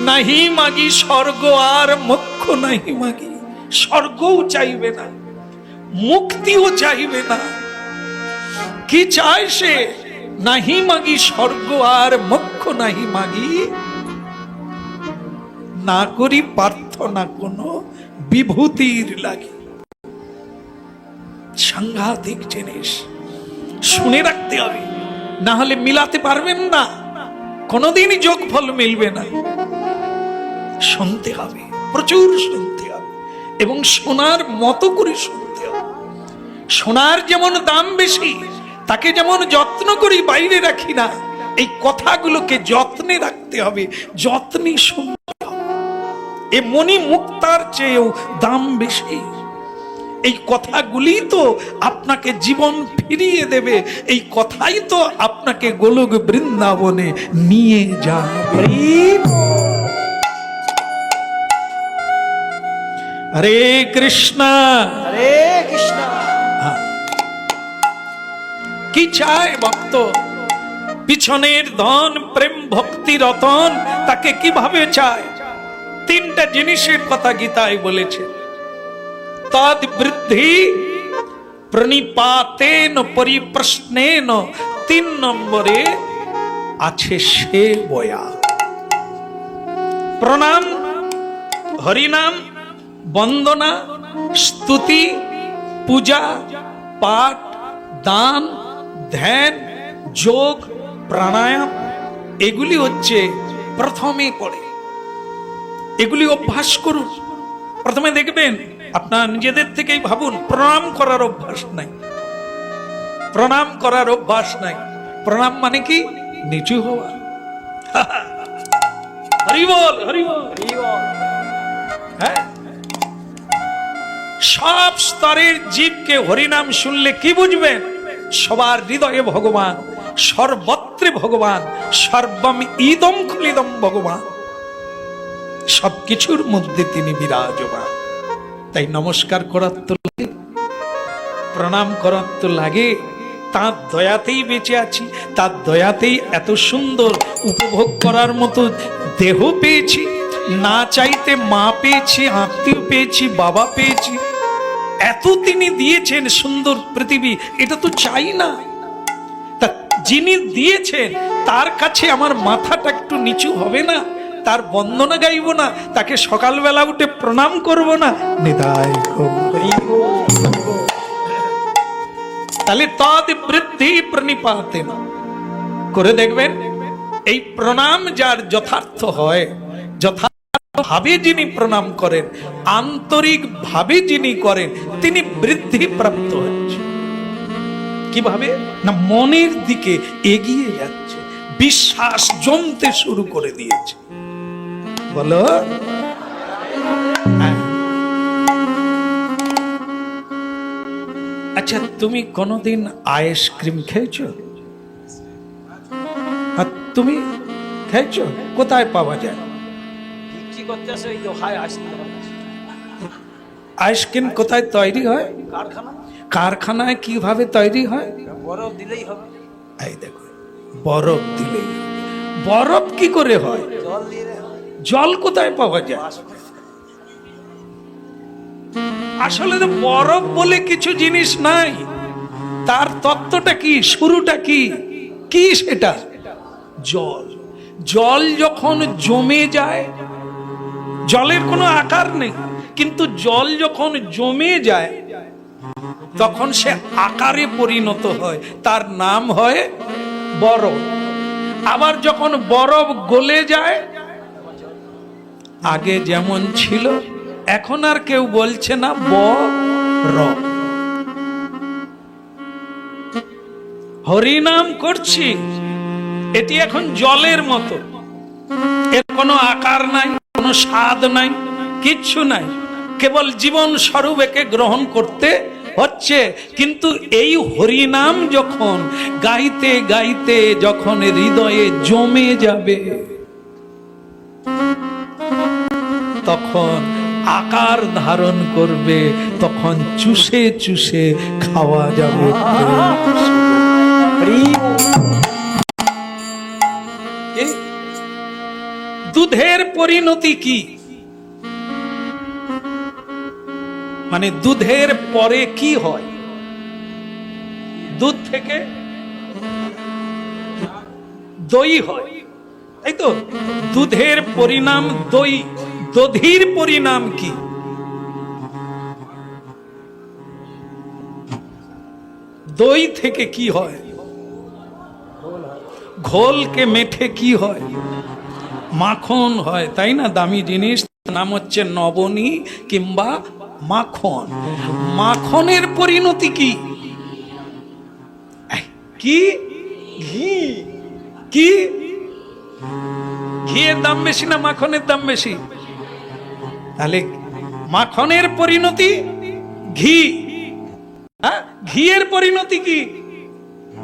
নাহি মাগি স্বর্গ আর মোক্ষ, নাহি মাগি, স্বর্গও চাইবে না, মুক্তিও চাইবে না। কি চায় সে? নাহি মাগি স্বর্গ আর মোক্ষ, নাহি মাগি, না করি প্রার্থনা কোনো বিভূতির লাগি। সাংঘাতিক জিনিস, শুনে রাখতে হবে, না হলে মিলাতে পারবেন না, কোনোদিনই যোগফল মিলবে না। শুনতে হবে, প্রচুর শুনতে হবে, এবং শোনার মতো করে শুনতে হবে। শোনার যেমন দাম বেশি, তাকে যেমন যত্ন করি বাইরে রাখি না, এই কথাগুলোকে যত্নে রাখতে হবে, যত্নে শুনতে হবে। এ মণি মুক্তার চেয়েও দাম বেশি। এই কথাগুলি তো আপনাকে জীবন ফিরিয়ে দেবে, এই কথাই তো আপনাকে গোলক বৃন্দাবনে নিয়ে যাবে। হরে কৃষ্ণ। হরে কৃষ্ণ। কি চায় ভক্ত? পিছনের ধন প্রেম ভক্তি রতন তাকে কিভাবে চায়? তিনটা জিনিসের কথা গীতায় বলেছে। তদ বৃদ্ধি প্রণিপাতেন পরিপ্রশ্নেন, 3 নম্বরে আছে সে বয়া। প্রণাম, হরিনাম, বন্দনা, স্তুতি, পূজা, পাঠ, দান, ধ্যান, যোগ, প্রাণায়াম, এগুলি হচ্ছে প্রথমে করে। এগুলি অভ্যাস করুন। প্রথমে দেখবেন আপনার নিজেদের থেকেই ভাবুন, প্রণাম করার অভ্যাস নাই। প্রণাম করার অভ্যাস নাই। প্রণাম মানে কি? নিচু হওয়া। হরি বল, হরি বল। হ্যাঁ, সব স্তরের জীবকে হরিনাম শুনলে কি বুঝবেন? সবার হৃদয়ে ভগবান, সর্বত্রে ভগবান, সর্বম ইদম খলিদম ভগবান, সবকিছুর মধ্যে তিনি বিরাজমান। তাই নমস্কার করার তো লাগে, প্রণাম করার তো লাগে। তার দয়াতেই বেঁচে আছি, তার দয়াতেই এত সুন্দর উপভোগ করার মতো দেহ পেয়েছি। না চাইতে মা পেয়েছি, আত্মীয় পেয়েছি, বাবা পেয়েছি। এত তিনি দিয়েছেন সুন্দর পৃথিবী, এটা তো চাই না। তা যিনি দিয়েছেন তার কাছে আমার মাথাটা একটু নিচু হবে না? তার বন্দনা গাইব না? তাকে সকালবেলা উঠে প্রণাম করব না? নিতাই গৌর। তাহলে তদ বৃদ্ধি প্রণিপাতেন করে দেখবেন, এই প্রণাম যার যথার্থ হয়, যথার্থ ভাবে যিনি প্রণাম করেন, আন্তরিক ভাবে যিনি করেন, তিনি বৃদ্ধি প্রাপ্ত হচ্ছে। কিভাবে না? মনের দিকে এগিয়ে যাচ্ছে, বিশ্বাস জমতে শুরু করে দিয়েছে। বলো হ্যাঁ। আচ্ছা, তুমি কোনদিন আইসক্রিম খেয়েছো? তুমি খেয়েছো? কোথায় পাওয়া যায় আইসক্রিম? কোথায় তৈরি হয়? কারখানায়। কিভাবে তৈরি হয়? বরফ দিলেই হবে। এই দেখো, বরফ দিলেই। বরফ কি করে হয়? জল দিলে হবে। জল কোথায় পাওয়া যায়? আসলে তো বরফ বলে কিছু জিনিস নাই। তার তত্ত্বটা কি? শুরুটা কি? কি সেটা? জল। জল যখন জমে যায়, জলের কোনো আকার নেই, কিন্তু জল যখন জমে যায় তখন সে আকারে পরিণত হয়, তার নাম হয় বরফ। আবার যখন বরফ গলে যায়, আগে যেমন ছিল এখন আর কেউ বলছে না বরফ। হরিনাম করছি, এটি এখন জলের মতো। এর কোনো আকার নাই, কোনো স্বাদ নাই, কিচ্ছু নাই, কেবল জীবন স্বরূপ একে গ্রহণ করতে হচ্ছে। কিন্তু এই হরিনাম যখন গাইতে গাইতে যখন হৃদয়ে জমে যাবে, তখন আকার ধারণ করবে, তখন চুষে চুষে খাওয়া যাবে। দুধের পরিণতি কি? মানে দুধের পরে কি হয়? দুধ থেকে দই হয়, তাই তো? দুধের পরিণাম দই। দধির পরিণাম কি? দই থেকে কি হয়? ঘোলকে মেঠে কি হয়? মাখন হয়, তাই না? দামি জিনিস, নাম হচ্ছে নবনী কিংবা মাখন। মাখনের পরিণতি কি? কি? ঘি। কি? ঘিয়ের দাম বেশি না মাখনের দাম বেশি? তাহলে মাখনের পরিণতি ঘি। হ্যাঁ, ঘিয়ের পরিণতি কি?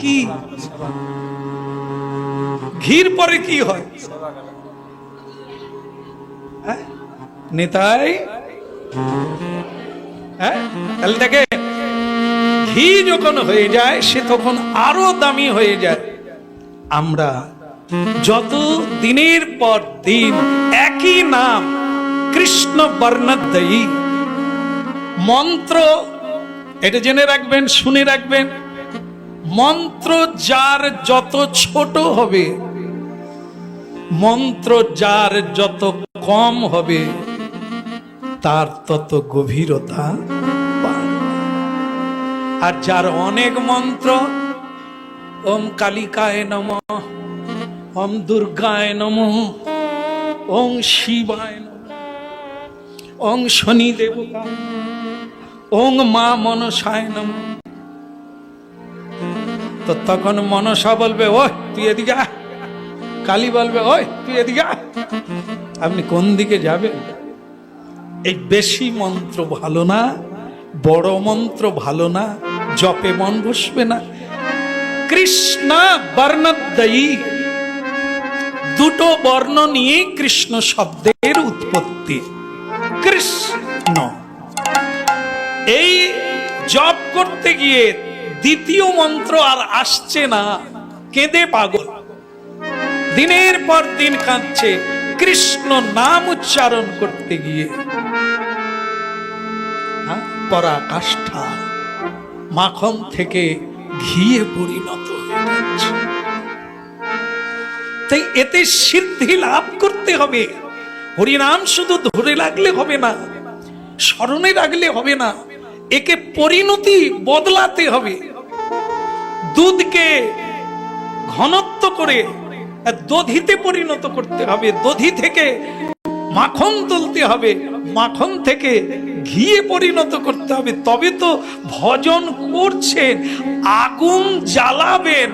কি? ঘির পরে কি হয়? নিতাই হ্যাঁ, তাহলে দেখে ঘি যখন হয়ে যায় সে তখন আরো দামি হয়ে যায়। আমরা যত দিনের পর দিন একই নাম কৃষ্ণ বর্ণদ্বয়ী মন্ত্র, এটা জেনে রাখবেন, শুনে রাখবেন, মন্ত্র যার যত ছোট হবে, মন্ত্র যার যত কম হবে, তার তত গভীরতা বাড়বে। আর যার অনেক মন্ত্র, ওম কালিকায় নমঃ, ওম দুর্গায় নমঃ, ওম শিবায় নমঃ, ওম শনি দেবতায়, ওম মা মনসায় নমঃ, তো তখন মনসা বলবে ওই তুই এদিকে আয়, কালী বলবে ওই তুই এদিকে আয়। আপনি কোন দিকে যাবেন? এই বেশি মন্ত্র ভালো না, বড় মন্ত্র ভালো না, জপে মন বসবে না। কৃষ্ণ বর্ণদ্বয়ী, দুটো বর্ণ নিয়ে কৃষ্ণ শব্দের উৎপত্তি। কৃষ্ণ, এই জপ করতে গিয়ে দ্বিতীয় মন্ত্র আর আসছে না, কেঁদে পাগল, দিনের পর দিন কাঁদছে কৃষ্ণ নাম উচ্চারণ করতে গিয়ে। পরাকাষ্ঠা, মাখন থেকে ঘিয়ে পরিণত হয়ে যাচ্ছে। তাই এতে সিদ্ধি লাভ করতে হবে। হরিনাম শুধু ধরে রাখলে হবে না, স্মরণে রাখলে হবে না, একে পরিণতি বদলাতে হবে। দুধকে ঘনত্ব করে দধিতে পরিণত করতে হবে, দধি থেকে মাখন তুলতে হবে, মাখন থেকে ঘিয়ে পরিণত করতে হবে। তবে তো ভজন করছেন। আগুন জ্বালাবেন,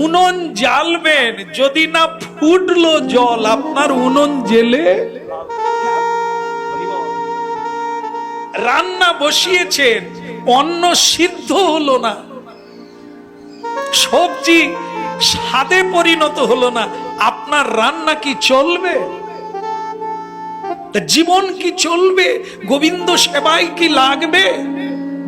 উনুন জ্বালবেন, যদি না ফুটলো জল, আপনার উনুন জেলে। রান্না বসিয়েছেন, অন্ন সিদ্ধ হলো না, সবজি স্বাদে পরিণত হলো না, আপনার রান্না কি চলবে? জীবন কি চলবে? গোবিন্দ সেবায় কি লাগবে?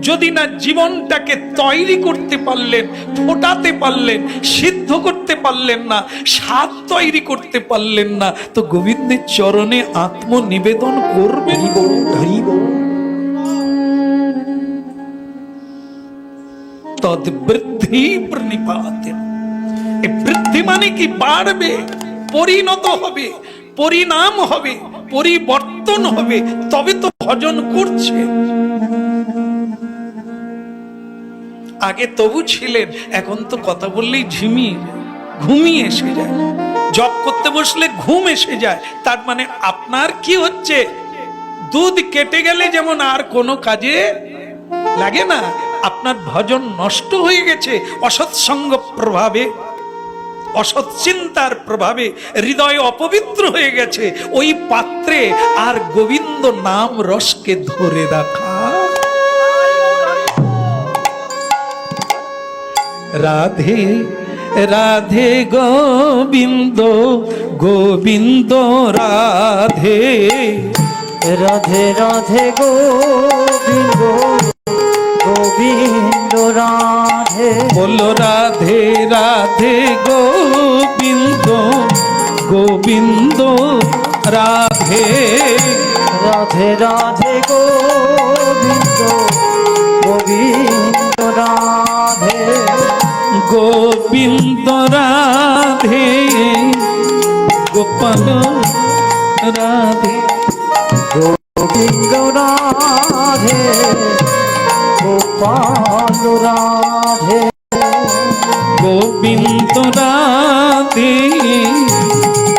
যদি না জীবনটাকে তৈরি করতে পারলেন, ফোটাতে পারলেন, সিদ্ধ করতে পারলেন না, স্বাদ তৈরি করতে পারলেন না, তো গোবিন্দের চরণে আত্মনিবেদন করবেন। তদ্বৃদ্ধি প্রণিপাতেন, এই বৃদ্ধি মানে কি? বাড়বে, পরিণত হবে, পরিণাম হবে, পরিবর্তন হবে, তবে তো ভজন করছে। আগে তবু ছিলেন, এখন তো কথা বললেই ঘুমিয়ে এসে যায়, জপ করতে বসলে ঘুম এসে যায়। তার মানে আপনার কি হচ্ছে? দুধ কেটে গেলে যেমন আর কোনো কাজে লাগে না, আপনার ভজন নষ্ট হয়ে গেছে অসৎসঙ্গ প্রভাবে, অসৎ চিন্তার প্রভাবে হৃদয় অপবিত্র হয়ে গেছে। ওই পাত্রে আর গোবিন্দ নাম রসকে ধরে রাখা। রাধে রাধে গোবিন্দ, গোবিন্দ রাধে, রাধে রাধে গোবিন্দ, গোবিন্দ রাধে। বলো রাধে রাধে গোবিন্দ, গোবিন্দ রাধে। রাধে রাধে গোবিন্দ, গোবিন্দ রাধে। গোবিন্দ রাধে, গোপাল রাধে, গোবিন্দ রাধে, গোপাল রাধে। গোবিন্দ রাধে,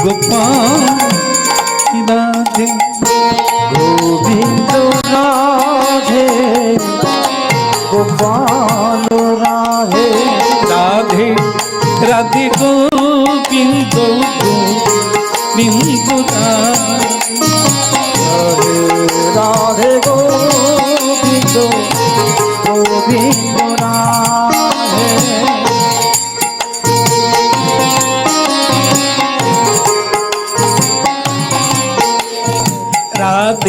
গোপাল রাধে, গোবিন্দ রাধে, গোপাল রাধে। রাধে রাধে গোবিন্দ, গোবিন্দ রাধে গোবিন্দ, গোবিন্দ রাধে। রাধে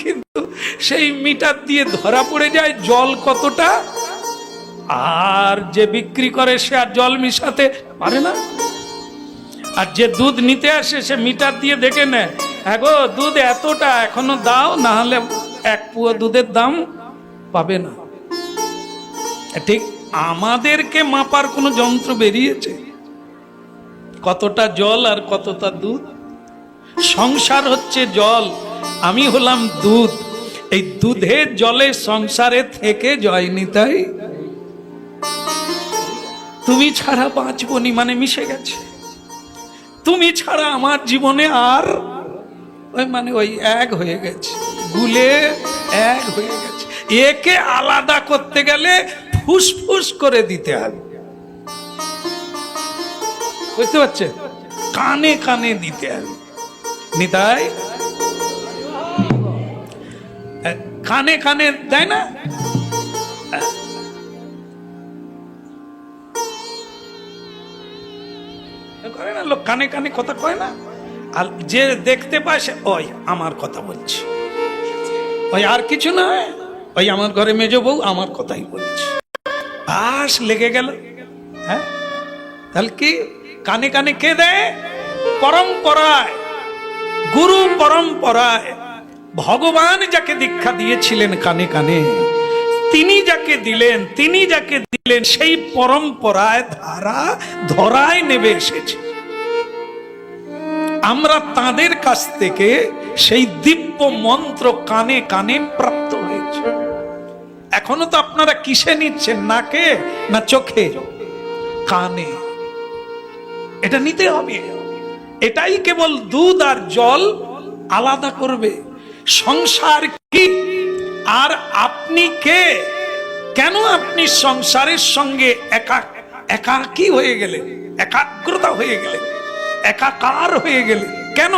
কিন্তু সেই মিটার দিয়ে ধরা পড়ে যায় জল কতটা, আর যে বিক্রি করে সে আর জল মিশাতে পারে না। আর যে দুধ নিতে আসে সে মিটার দিয়ে দেখে নেয়, হ্যাঁ গো দুধ এতটা, এখনো দাও, না হলে এক পুয়া দুধের দাম পাবে না। ঠিক আমাদেরকে মাপার কোনো যন্ত্র বেরিয়েছে, কতটা জল আর কতটা দুধ। সংসার হচ্ছে জল, আমি হলাম দুধ। এই দুধের জলে সংসারে থেকে জয় নিতাই, তুমি ছাড়া বাঁচবনি মানে মিশে গেছে। তুমি ছাড়া আমার জীবনে আর ওই মানে ওই এক হয়ে গেছে, গুলে এক হয়ে গেছে। একে আলাদা করতে গেলে ফুসফুস করে দিতে হবে, বুঝতে পারছে? কানে কানে দিতে হবে। নিতাই কানে কানে দেয় না, করে না লোক, কানে কানে কথা কয় না। আর যে দেখতে পায় সে ওই আমার কথা বলছে, ওই আর কিছু নয়, ওই আমার ঘরে মেজ বউ আমার কথাই বলছে, বাস লেগে গেল। হ্যাঁ, তাহলে কি কানে কানে কে দেয়? পরম্পরায়, গুরু পরম্পরায় ভগবান যাকে দীক্ষা দিয়েছিলেন কানে কানে, তিনি যাকে দিলেন সেই পরম্পরায় ধারা ধরায় নেবে এসেছে। আমরা তাদের কাছ থেকে সেই দিব্য মন্ত্র কানে কানে প্রাপ্ত হয়েছে। এখনো তো আপনারা কিসে নিচ্ছেন? নাকে না চোখে? কানে। এটা নিতে হবে। এটাই কেবল দুধ আর জল আলাদা করবে। সংসার কি আর আপনি কে? কেন আপনি সংসারের সঙ্গে একাকী হয়ে গেলেন, একাগ্রতা হয়ে গেলেন, একাকার হয়ে গেলেন? কেন?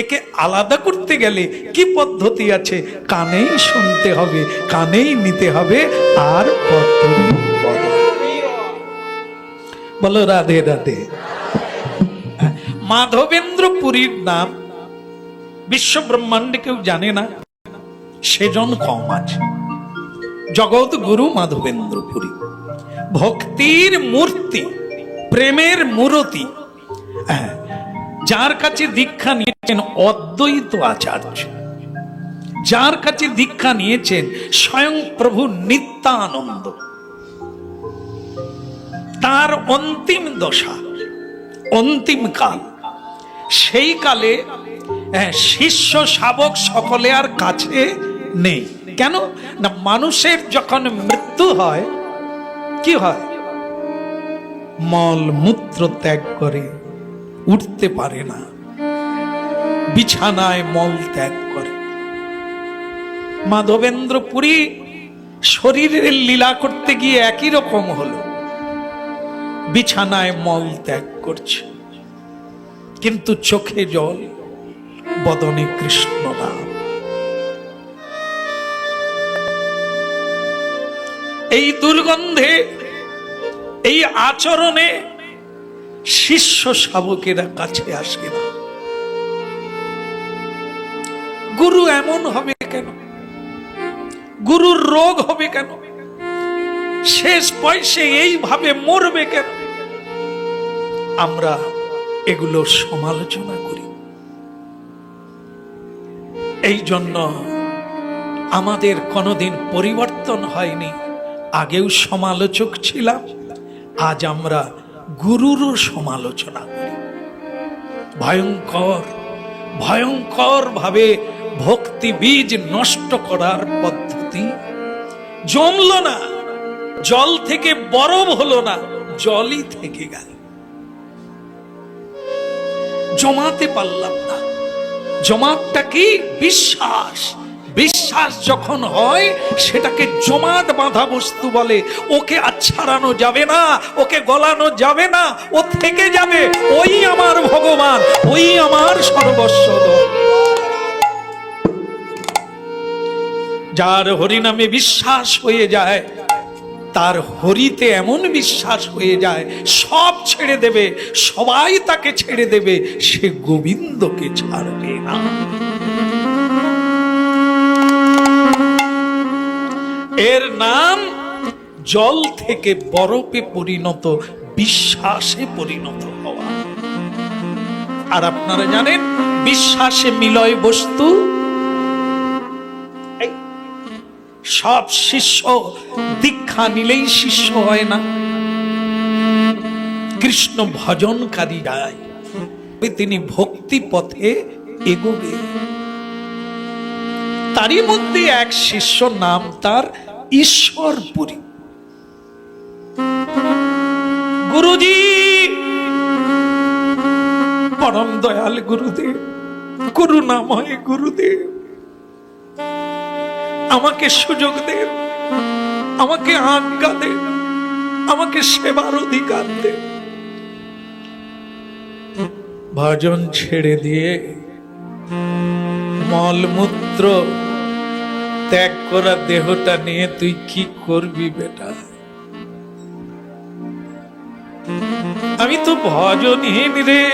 একে আলাদা করতে গেলে কি পদ্ধতি আছে? কানেই শুনতে হবে, কানেই নিতে হবে। আর বলো রাধে রাধে। মাধবেন্দ্র পুরীর নাম বিশ্ব ব্রহ্মাণ্ডে কেউ জানে না, সেজন কম আছে। জগৎ গুরু মাধবেন্দ্র পুরী, ভক্তির মূর্তি, প্রেমের মূরতি। যার কাছে দীক্ষা নিয়েছেন অদ্বৈত আচার্য, যার কাছে দীক্ষা নিয়েছেন স্বয়ং প্রভু নিত্যানন্দ, তার অন্তিম দশা, অন্তিম কাল, সেই কালে শিষ্য শাবক সকলে আর কাছে নেই। কেন না, মানুষের যখন মৃত্যু হয় কি হয়? মল মূত্র ত্যাগ করে, উঠতে পারে না, বিছানায় মল ত্যাগ করে। মাধবেন্দ্র পুরী শরীরের লীলা করতে গিয়ে একই রকম হলো, বিছানায় মল ত্যাগ করছে, কিন্তু চোখে জল, বদনে কৃষ্ণ নাম। এই দুর্গন্ধে, এই আচরণে শিষ্য শাবকেরা কাছে আসে না। গুরু এমন হবে কেন? গুরুর রোগ হবে কেন? শেষ বয়সে এইভাবে মরবে কেন? আমরা এগুলো সমালোচনা করি। এই জন্য আমাদের কোনোদিন পরিবর্তন হয়নি। আগেও সমালোচক ছিলাম, আজ আমরা গুরুরও সমালোচনা করি। ভয়ঙ্কর ভয়ঙ্কর ভাবে ভক্তি বীজ নষ্ট করার পদ্ধতি। জমল না, জল থেকে বরফ হলো না, জলই থেকে গেল। জমাতে পারলাম না। জমাতটা কি? বিশ্বাস। বিশ্বাস যখন হয় সেটাকে জমাট বাঁধা বস্তু বলে। ওকে আচ্ছাড়ানো যাবে না, ওকে গলানো যাবে না, ও থেকে যাবে। ওই আমার ভগবান, ওই আমার সর্বস্ব। যার হরিনামে বিশ্বাস হয়ে যায়, তার হরিতে এমন বিশ্বাস হয়ে যায়, সব ছেড়ে দেবে, সবাই তাকে ছেড়ে দেবে, সে গোবিন্দকে ছাড়বে না। এর নাম জল থেকে বরফে পরিণত, বিশ্বাসে পরিণত হওয়া। আর আপনারা জানেন বিশ্বাসে মিলয় বস্তু। এই সব শিষ্য দীক্ষা নিলেই শিষ্য হয় না, কৃষ্ণ ভজনকারী যায়, তিনি ভক্তি পথে এগোবে। তারই মধ্যে এক শিষ্য, নাম তার ঈশ্বরপুরী। গুরুজি, পরম দয়াল গুরুদেব, করুণাময় গুরুদেব, আমাকে সুযোগ দেন, আমাকে আজ্ঞা দেন, আমাকে সেবার অধিকার দেন। ভজন ছেড়ে দিয়ে মলমূত্র ত্যাগ করা দেহটা নিয়ে তুই কি করবি বেটা? আমি তো ভজনহীন রে,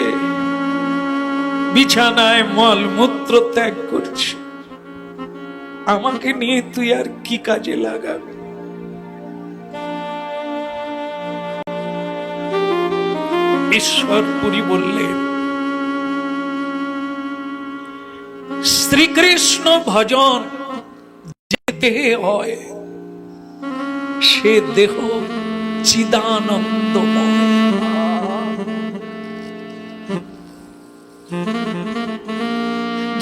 বিছানায় মলমূত্র ত্যাগ করছি, আমাকে নিয়ে তুই আর কি কাজে লাগাবি? ঈশ্বরপুরী বললেন, শ্রীকৃষ্ণ ভজন যে দেহে হয়, সে দেহ চিদানন্দময়।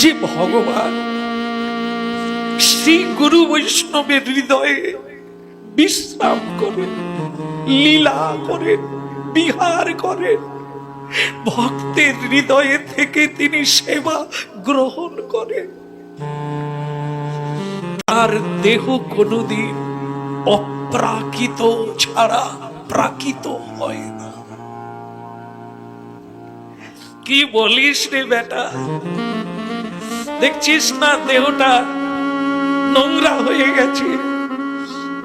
যে ভগবান শ্রী গুরু বৈষ্ণবের হৃদয়ে বিশ্রাম করেন, লীলা করেন, বিহার করেন, ভক্তের হৃদয়ে থেকে তিনি সেবা গ্রহণ করেন, তার দেহ কোনদিন অপ্রাকৃত ছাড়া প্রাকৃত হয় না। কি বলিস রে বেটা? দেখছিস না দেহটা নোংরা হয়ে গেছে,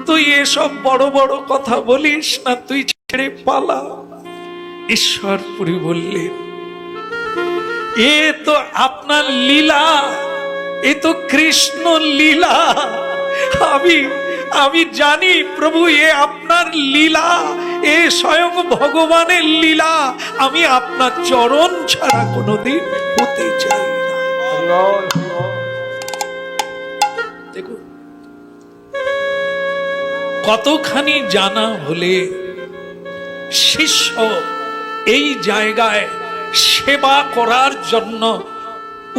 তুই এসব বড় বড় কথা বলিস না, তুই ছেড়ে পালা। ঈশ্বরপুরী বললেন, এ তো আপনার লীলা, এ তো কৃষ্ণ লীলা। আমি জানি প্রভু, এ আপনার লীলা, এ স্বয়ং ভগবানের লীলা। আমি আপনার চরণ ছাড়া কোনোদিন হতে চাই না। দেখুন, কতখানি জানা হলে শিষ্য এই জায়গায় সেবা করার জন্য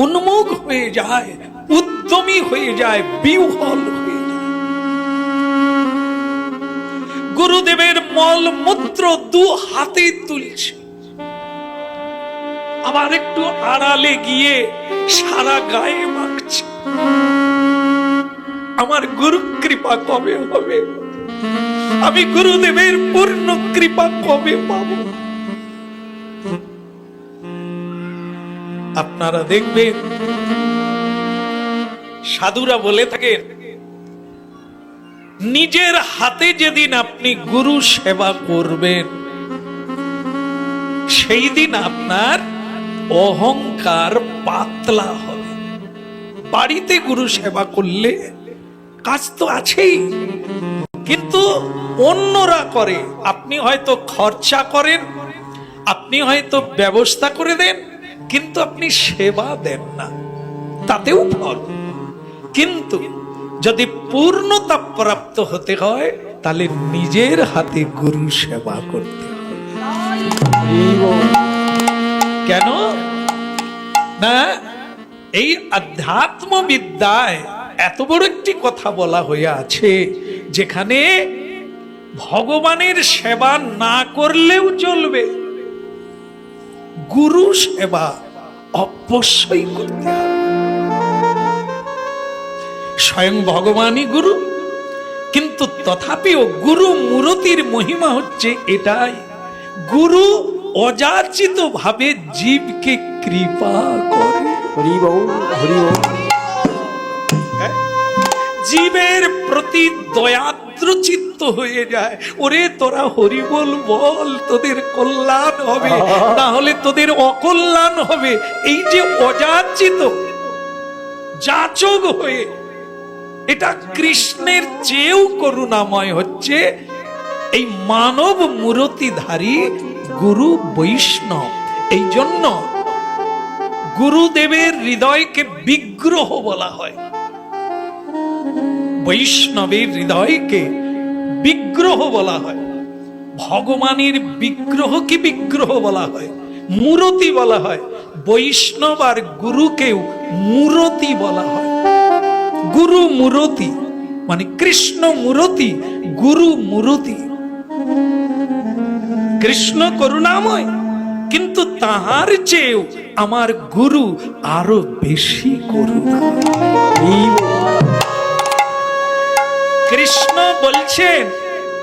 উন্মুখ হয়ে যায়, উদ্যমী হয়ে যায়, বিহ্বল হয়ে যায়। গুরুদেবের মলমূত্র দু হাতে তুলছে, আবার একটু আড়ালে গিয়ে সারা গায়ে মাখছে। আমার গুরু কৃপা কবে হবে? আমি গুরুদেবের পূর্ণ কৃপা কবে পাব? আপনারা দেখবেন সাধুরা বলে থাকেন, নিজের হাতে যেদিন আপনি গুরু সেবা করবেন, সেই দিন আপনার অহংকার পাতলা হবে। বাড়িতে গুরু সেবা করলে কাজ তো আছেই, কিন্তু অন্যরা করে, আপনি হয়তো খরচা করেন, আপনি হয়তো ব্যবস্থা করে দেন, কিন্তু আপনি সেবা দেন না, তাতেও ফল। কিন্তু যদি পূর্ণতা প্রাপ্ত হতে হয়, তাহলে নিজের হাতে গুরু সেবা করতে হবে। কেন না? এই আধ্যাত্ম বিদ্যায় এত বড় একটি কথা বলা হয়ে আছে, যেখানে ভগবানের সেবা না করলেও চলবে, গুরু সেবা অবশ্যই করতে হবে। স্বয়ং ভগবানই গুরু, কিন্তু তথাপিও গুরু মূরতির মহিমা হচ্ছে এটাই, গুরু অযাচিত ভাবে জীবকে কৃপা করে। হরি বল, হরি বল। জীবের প্রতি দয়াদ্র চিত্ত হয়ে যায়। ওরে তোরা হরি বল বল, তোদের কল্যাণ হবে, না হলে তোদের অকল্যাণ হবে। এই যে অযাচিত যাচক হয়ে এটা কৃষ্ণের চেয়েও করুণাময় হচ্ছে এই মানব মূরতিধারী গুরু বৈষ্ণব। এই জন্য গুরুদেবের হৃদয়কে বিগ্রহ বলা হয়, বৈষ্ণবের হৃদয়কে বিগ্রহ বলা হয়। ভগবানের বিগ্রহকে বিগ্রহ বলা হয়, মূরতি বলা হয়। বৈষ্ণব আর গুরুকেও মূরতি বলা হয়। গুরু মূরতি মানে কৃষ্ণ মূরতি, গুরু মূরতি। কৃষ্ণ করুণাময়, কিন্তু তাহার চেয়েও আমার গুরু আরো বেশি করুণা। কৃষ্ণ বলছেন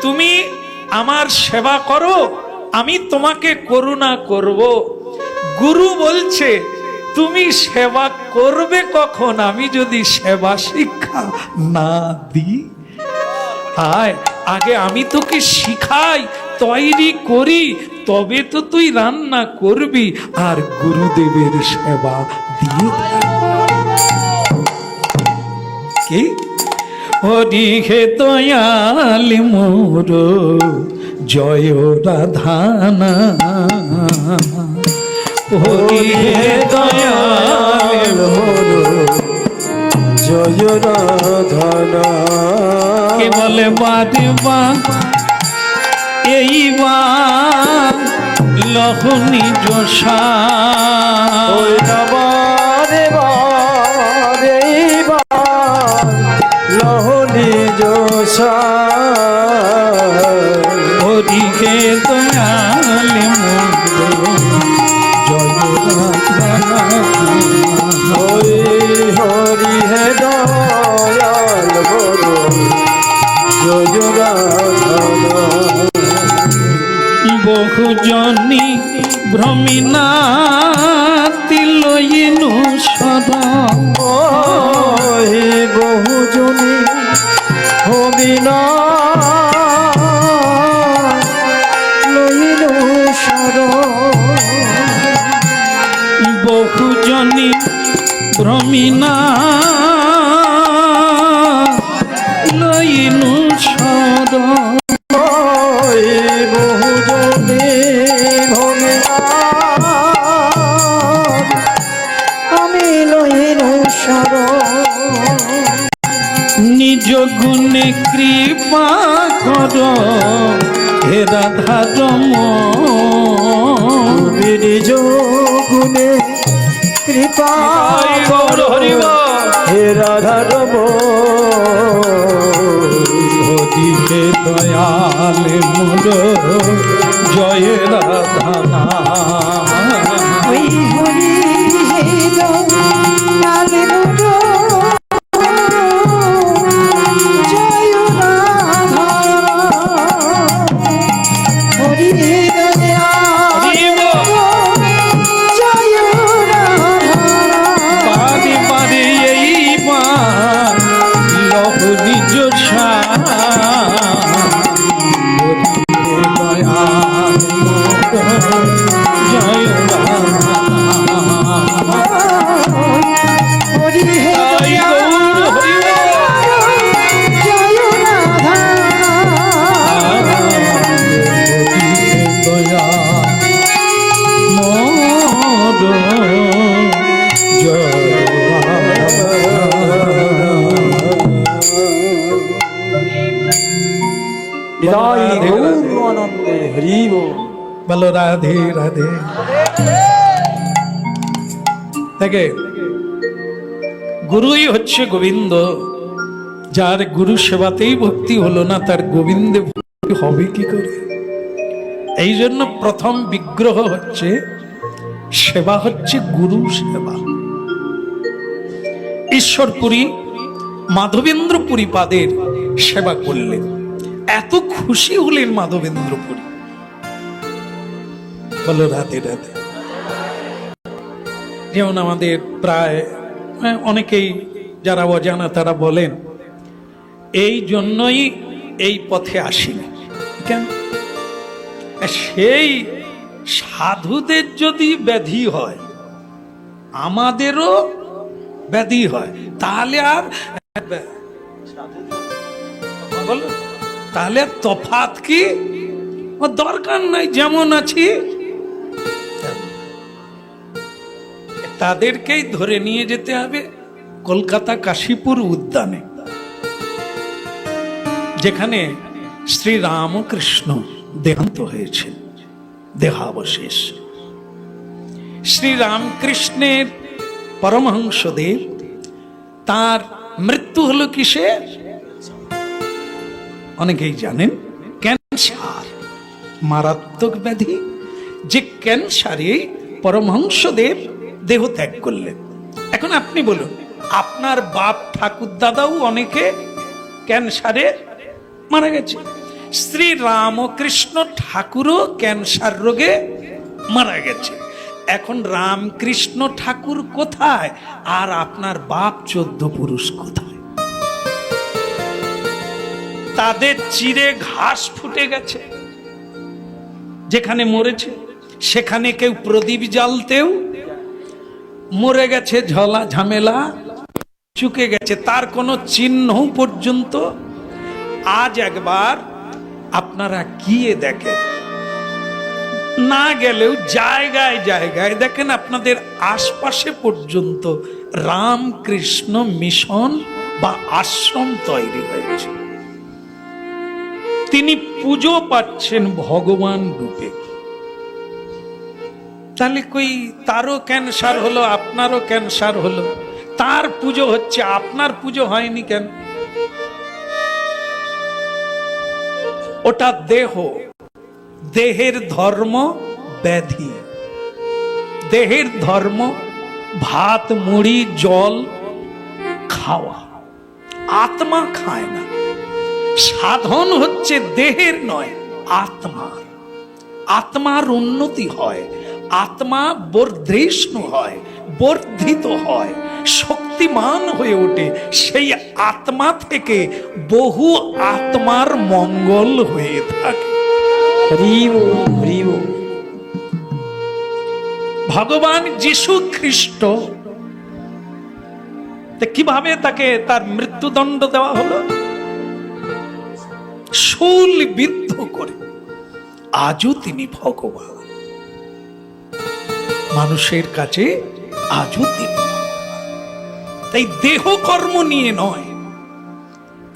তুমি আমার সেবা করো, আমি তোমাকে করুণা করব। গুরু বলছে তুমি সেবা করবে কখন, আমি যদি সেবা শিক্ষা না দিই। আয় আগে আমি তোকে শিখাই, তৈরি করি, তবে তো তুই রান্না করবি আর গুরুদেবের সেবা দিয়ে কি। হরি হে দয়াল মোর জয় রাধানা, হরি হে দয়াল মোর জয় রাধানা। কে বলে বাদিবা এইবার লহনি জোসা, ওই নবারে বারে লহনি জোসা। হরি হে দয়াল মোর জয় রাধানা, ওই হরি হে দয়াল মোর জয় রাধানা। বহু জনি ভ্রমিনা তিলইনু সদা, ওই বহুজনী হবিনা লইল শরণ। বহু জনি ভ্রমিনা লইনু সদা, ওই বহুজনী হবিনা আমি লইল শরণ। নিজ গুণে কৃপা কর হে রাধা রমণ, তুমি নিজ গুণে কৃপা কর হে রাধা রমণ। হরি হে দয়াল মোর জয় রাধানা, ওই হরি হে দয়াল মোর জয় রাধা। হরি হে দয়াল মোর জয় রাধা। পারে পারে এইবার লহরি জোসা, জয় হরি হে দয়াল জয় রাধা। হৃদয় গৌরানন্দে হরি বল। বলো রাধে রাধে। দেখে গুরুই হচ্ছে গোবিন্দ, যার গুরু সেবাতেই ভক্তি হলো না তার গোবিন্দে ভক্তি হবে কি করে। এই জন্য প্রথম বিগ্রহ হচ্ছে সেবা, হচ্ছে গুরু সেবা। ঈশ্বরপুরী মাধবেন্দ্রপুরী পাদের সেবা করলেন, এত খুশি হলেন মাধবেন্দ্রপুরী। বলো রাধে রাধে। যেমন আমাদের প্রায় অনেকেই যারা অজানা তারা বলেন এই জন্যই এই পথে আসিনি কেন। সেই সাধুদের যদি ব্যাধি হয় আমাদেরও ব্যাধি হয়, তাহলে আর বলো তাহলে আর তফাৎ কি? ও দরকার নাই, যেমন আছি তাদেরকেই ধরে নিয়ে যেতে হবে কলকাতা কাশীপুর উদ্যানে, যেখানে শ্রী রামকৃষ্ণ দেহান্ত হয়েছে, দেহাবশেষ। শ্রী রামকৃষ্ণের পরমহংসদেব, তার মৃত্যু হলো কিসে? অনেকেই জানেন, ক্যান্সার, মারাত্মক ব্যাধি। যে ক্যান্সারে পরমহংসদেব দেহ ত্যাগ করলেন। এখন আপনি বলুন, আপনার বাপ ঠাকুর দাদাও অনেকে ক্যান্সারে মারা গেছে, শ্রী রামকৃষ্ণ ঠাকুরও ক্যান্সার রোগে মারা গেছে। এখন রামকৃষ্ণ ঠাকুর কোথায় আর আপনার বাপ 14 পুরুষ কোথায়? তাদের চিরে ঘাস ফুটে গেছে, যেখানে মরেছে সেখানে কেউ প্রদীপ জ্বালতেও মরে গেছে, ঝলা ঝামেলা চুকে গেছে, তার কোনো চিহ্ন পর্যন্ত। আজ একবার আপনারা গিয়ে দেখেন, না গেলেও জায়গায় জায়গায় দেখেন, আপনাদের আশপাশে পর্যন্ত রামকৃষ্ণ মিশন বা আশ্রম তৈরি হয়েছে। তিনি পুজো পাচ্ছেন ভগবান রূপে। তাহলে কই তারও ক্যান্সার হলো, আপনারও ক্যান্সার হলো, তার পুজো হচ্ছে, আপনার পুজো হয়নি কেন? ওটা দেহ, দেহের ধর্ম ব্যাধি, দেহের ধর্ম ভাত মুড়ি জল খাওয়া, আত্মা খায় না। সাধন হচ্ছে দেহের নয়, আত্মার। আত্মার উন্নতি হয়, আত্মা বর্ধিষ্ণু হয়, বর্ধিত হয়, শক্তিমান হয়ে ওঠে। সেই আত্মা থেকে বহু আত্মার মঙ্গল হয়ে থাকে। হরি বল, হরি বল। ভগবান যীশু খ্রিস্ট কিভাবে তাকে তার মৃত্যুদণ্ড দেওয়া হলো? শূল বিদ্ধ করে। আজও তিনি ভগবান, মানুষের কাছে আজও তিনি ভগবান। তাই দেহ কর্ম নিয়ে নয়,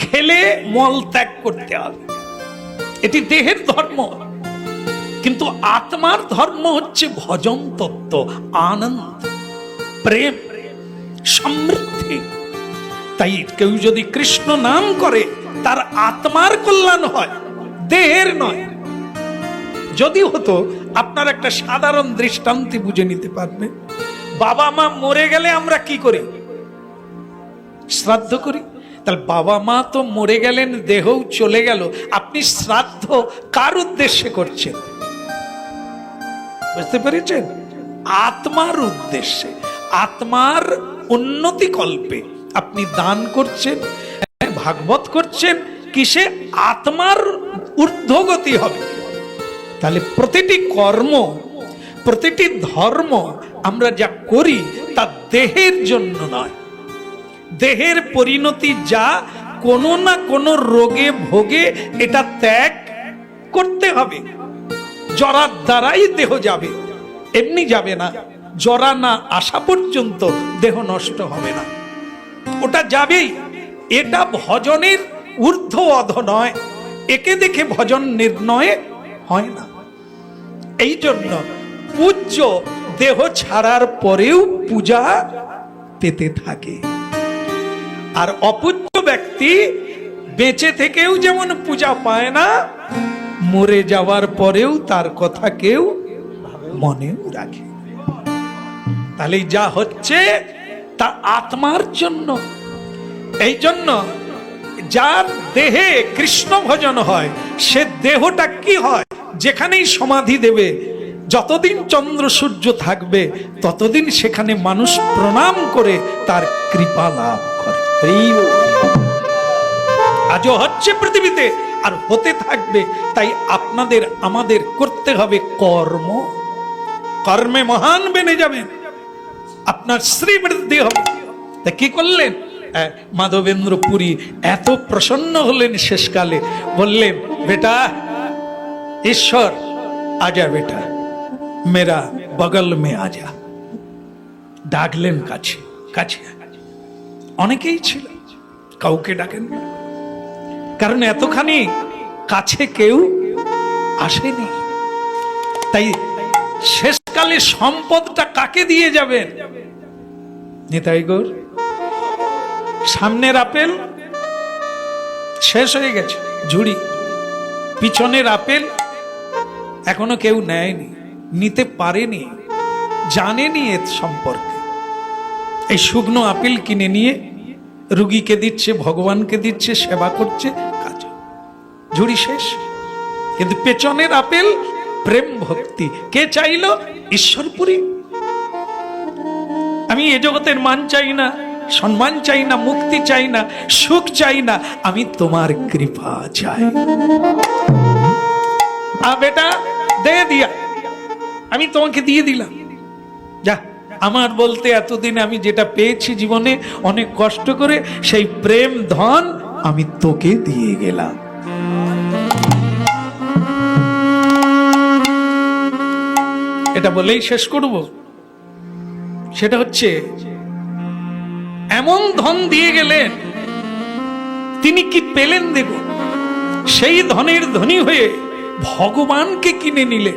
খেলে মল ত্যাগ করতে হবে, এটি দেহের ধর্ম। কিন্তু আত্মার ধর্ম হচ্ছে ভজন তত্ত্ব, আনন্দ, প্রেম, সমৃদ্ধি। তাই কেউ যদি কৃষ্ণ নাম করে তার আত্মার কল্যাণ হয়, দেহের নয়। যদি হতো, আপনার একটা সাধারণ দৃষ্টান্তে বুঝে নিতে পারবে। বাবা মা মরে গেলে আমরা কি করি? শ্রাদ্ধ করি। তাহলে বাবা মা তো মরে গেলেন, দেহও চলে গেল, আপনি শ্রাদ্ধ কার উদ্দেশ্যে করছেন? বুঝতে পেরেছেন? আত্মার উদ্দেশ্যে, আত্মার উন্নতি কল্পে আপনি দান করছেন, ভাগবত করছেন, কিসে? আত্মার ঊর্ধ্বগতি হবে। তাহলে প্রতিটি কর্ম, প্রতিটি ধর্ম আমরা যা করি তা দেহের জন্য নয়। দেহের পরিণতি যা, কোনো না কোনো রোগে ভোগে এটা ত্যাগ করতে হবে। জরার দ্বারাই দেহ যাবে, এমনি যাবে না। জরা না আসা পর্যন্ত দেহ নষ্ট হবে না, ওটা যাবেই। এটা ভজনের ঊর্ধ্ব অধ নয়, একে দেখে ভজন নির্ণয় হয় না। এই জন্য পূজ্য দেহ ছাড়ার পরেও পূজা পেতে থাকে, আর অপূজ্য ব্যক্তি বেঁচে থেকেও যেমন পূজা পায় না, মরে যাওয়ার পরেও তার কথা কেউ মনেও রাখে। তাহলে যা হচ্ছে তা আত্মার জন্য। এই জন্য যার দেহে কৃষ্ণ ভজন হয়, সে দেহটা কি হয়? যেখানেই সমাধি দেবে, যতদিন চন্দ্র সূর্য থাকবে ততদিন সেখানে মানুষ প্রণাম করে তার কৃপা লাভ করে। আজও হচ্ছে পৃথিবীতে, আর হতে থাকবে। তাই আপনাদের আমাদের করতে হবে কর্ম। কর্মে মহান বেনে যাবেন, আপনার শ্রীবৃদ্ধি হবে। তা কি করলেন? মাধবেন্দ্র পুরী এত প্রসন্ন হলেন শেষকালে, বললেন বেটা ईश्वर आजा बेटा मेरा बगल में आजा। ডাকলেন কাছে কাছে। অনেকেই ছিল, কাউকে ডাকেন না, কারণ এতখানি কাছে কেউ আসেনি। তাই শেষকালে সম্পদটা কাকে দিয়ে যাবেন? নিতাই গৌর। সামনের আপেল শেষ হয়ে গেছে, ঝুড়ি, পিছনের আপেল এখনো কেউ নেয়নি, নিতে পারেনি, জানেনি এর সম্পর্কে। এই শুকনো আপেল কিনে নিয়ে রুগীকে দিচ্ছে, ভগবানকে দিচ্ছে, সেবা করছে, কাজ, ঝুড়ি শেষ। কিন্তু পেছনের আপেল প্রেম ভক্তি। কে চাইলো? ঈশ্বরপুরী। আমি এ জগতের মান চাই না, সম্মান চাই না, মুক্তি চাই না, সুখ চাই না, আমি তোমার কৃপা চাই। বেটা দে দিয়া, আমি তোমাকে দিয়ে দিলাম, যা। আমার বলতে এতদিন আমি যেটা পেয়েছি জীবনে অনেক কষ্ট করে, সেই প্রেম ধন আমি তোকে দিয়ে গেলাম। এটা বলেই শেষ করব। সেটা হচ্ছে এমন ধন দিয়ে গেলেন, তিনি কি পেলেন দেখুন। সেই ধনের ধনী হয়ে ভগবানকে কিনে নিলে।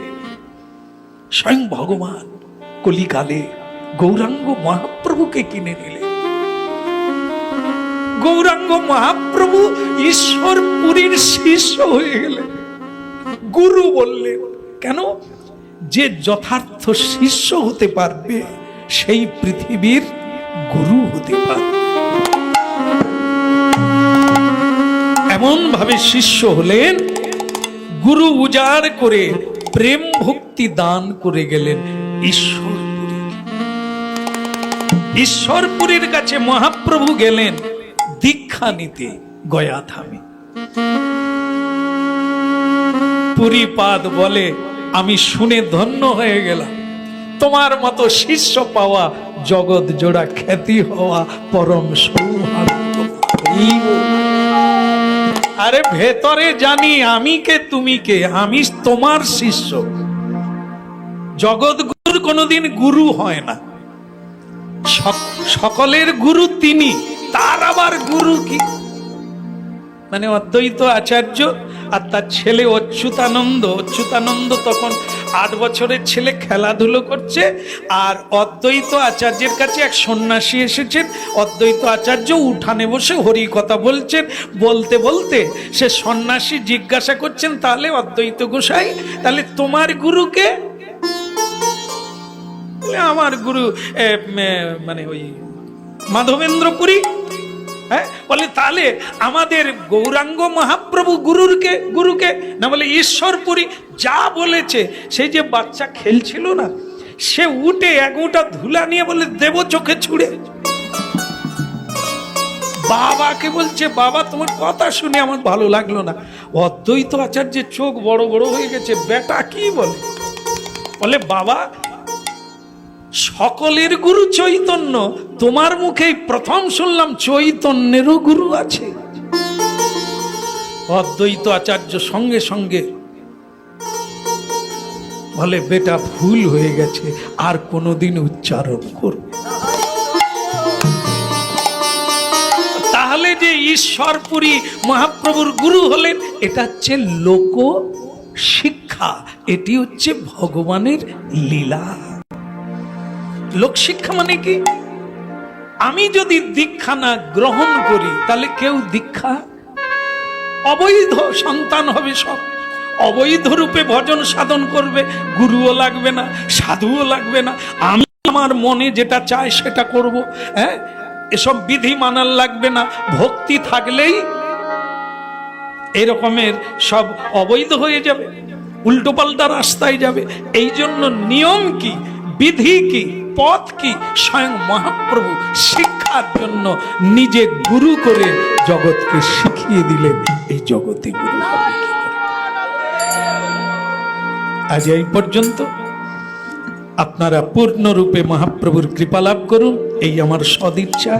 স্বয়ং ভগবান কলিকালে গৌরাঙ্গ মহাপ্রভুকে কিনে নিলে। গৌরাঙ্গ মহাপ্রভু ঈশ্বরপুরীর শিষ্য হয়ে গেলেন, গুরু বললেন। কেন? যে যথার্থ শিষ্য হতে পারবে সেই পৃথিবীর গুরু হতে পারবে। এমন ভাবে শিষ্য হলেন, গুরু উজাড় করে প্রেম ভক্তি দান করে গেলেন ঈশ্বরপুরী। ঈশ্বরপুরীর কাছে মহাপ্রভু গেলেন দীক্ষা নিতে গয়া ধামে। পুরীপাদ বলে, আমি শুনে ধন্য হয়ে গেলাম, তোমার মতো শিষ্য পাওয়া জগৎ জোড়া খ্যাতি হওয়া পরম সৌভাগ্য। আরে ভেতরে জানি আমি কে, তুমি কে, আমি তোমার শিষ্য। জগৎ গুরুর কোনোদিন গুরু হয় না, সকলের গুরু তিনি, তার আবার গুরু কি? মানে অদ্বৈত আচার্য আর তার ছেলে অচ্যুতানন্দ। অচ্যুতানন্দ তখন 8 বছরের ছেলে, খেলাধুলো করছে। আর অদ্বৈত আচার্যের কাছে এক সন্ন্যাসী এসেছেন। অদ্বৈত আচার্য উঠানে বসে হরি কথা বলছেন। বলতে বলতে সে সন্ন্যাসী জিজ্ঞাসা করছেন, তাহলে অদ্বৈত গোসাই, তাহলে তোমার গুরুকে? আমার গুরু মানে ওই মাধবেন্দ্র পুরী। হ্যাঁ, বলে তাহলে আমাদের গৌরাঙ্গ মহাপ্রভু গুরুকে না? বলে ঈশ্বরপুরী। যা বলেছে, সেই যে বাচ্চা খেলছিল না, সে উঠে এক মুঠা ধুলা নিয়ে বলে দেব চোখে ছুঁড়ে। বাবাকে বলছে, বাবা তোমার কথা শুনে আমার ভালো লাগলো না। অদ্বৈত আচার্যের চোখ বড় বড় হয়ে গেছে। বেটা কি বলে? বলে বাবা, সকলের গুরু চৈতন্য, তোমার মুখেই প্রথম শুনলাম চৈতন্যেরও গুরু আছে। অদ্বৈত আচার্য সঙ্গে সঙ্গে বলে, বেটা ভুল হয়ে গেছে, আর কোনোদিন উচ্চারণ করবে। তাহলে যে ঈশ্বরপুরী মহাপ্রভুর গুরু হলেন, এটা হচ্ছে লোক শিক্ষা, এটি হচ্ছে ভগবানের লীলা। লোকশিক্ষা মানে কি? আমি যদি দীক্ষা না গ্রহণ করি, তাহলে কেউ দীক্ষা, অবৈধ সন্তান হবে, সব অবৈধ রূপে ভজন সাধন করবে, গুরুও লাগবে না, সাধুও লাগবে না, আমি আমার মনে যেটা চাই সেটা করব। হ্যাঁ, এসব বিধি মানার লাগবে না, ভক্তি থাকলেই এরকমের সব অবৈধ হয়ে যাবে, উল্টো পাল্টা রাস্তায় যাবে। এই জন্য নিয়ম কি, বিধি কি, পথ কি, স্বয়ং মহাপ্রভু শিক্ষার জন্য নিজে গুরু করে জগৎকে শিখিয়ে দিলেন। এই জগতে গুরু হবে কি করে? আজ এই পর্যন্ত। আপনারা পূর্ণরূপে মহাপ্রভুর কৃপা লাভ করুন, এই আমার সদিচ্ছা।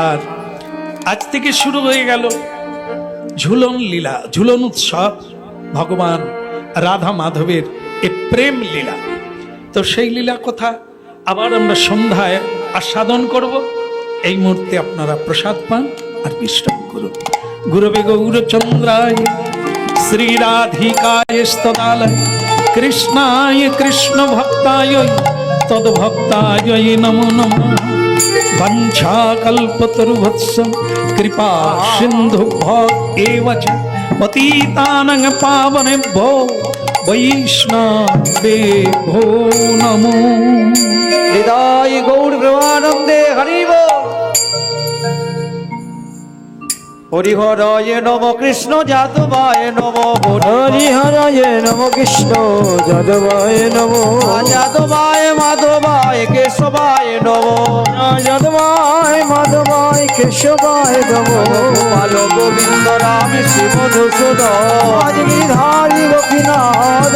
আর আজ থেকে শুরু হয়ে গেল ঝুলন লীলা, ঝুলন উৎসব, ভগবান রাধা মাধবের এ প্রেম লীলা। তো সেই লীলা কথা আবার আমরা সন্ধ্যায় আস্বাদন করব। এই মুহূর্তে আপনারা প্রসাদ পান আর বিশ্রাম করুন। গুরবে গৌরচন্দ্রায় শ্রীরাধিকায় স্তদালয় কৃষ্ণায় কৃষ্ণ ভক্তায় তদ্ভক্তায় নমো নমঃ। বঞ্ছাকল্পতরুভৎস কৃপা সিন্ধুভ্যো এব চ পতিতানাং পাবনেভ্যো বৈষ্ণবেভ্যো নমো। হৃদয় গৌর ব্রহ্মানন্দে হরিব। হরিহরায় নম কৃষ্ণ যাদবায় নম। হরিহরায় নম কৃষ্ণ যাদবায় নম। যাদবায় মাধবায় কেশবায় নম। যাদবায় মাধবায় কেশবায় নম। গোপাল গোবিন্দ রাম শিব ধূসূদন। গিরিধারী গোপীনাথ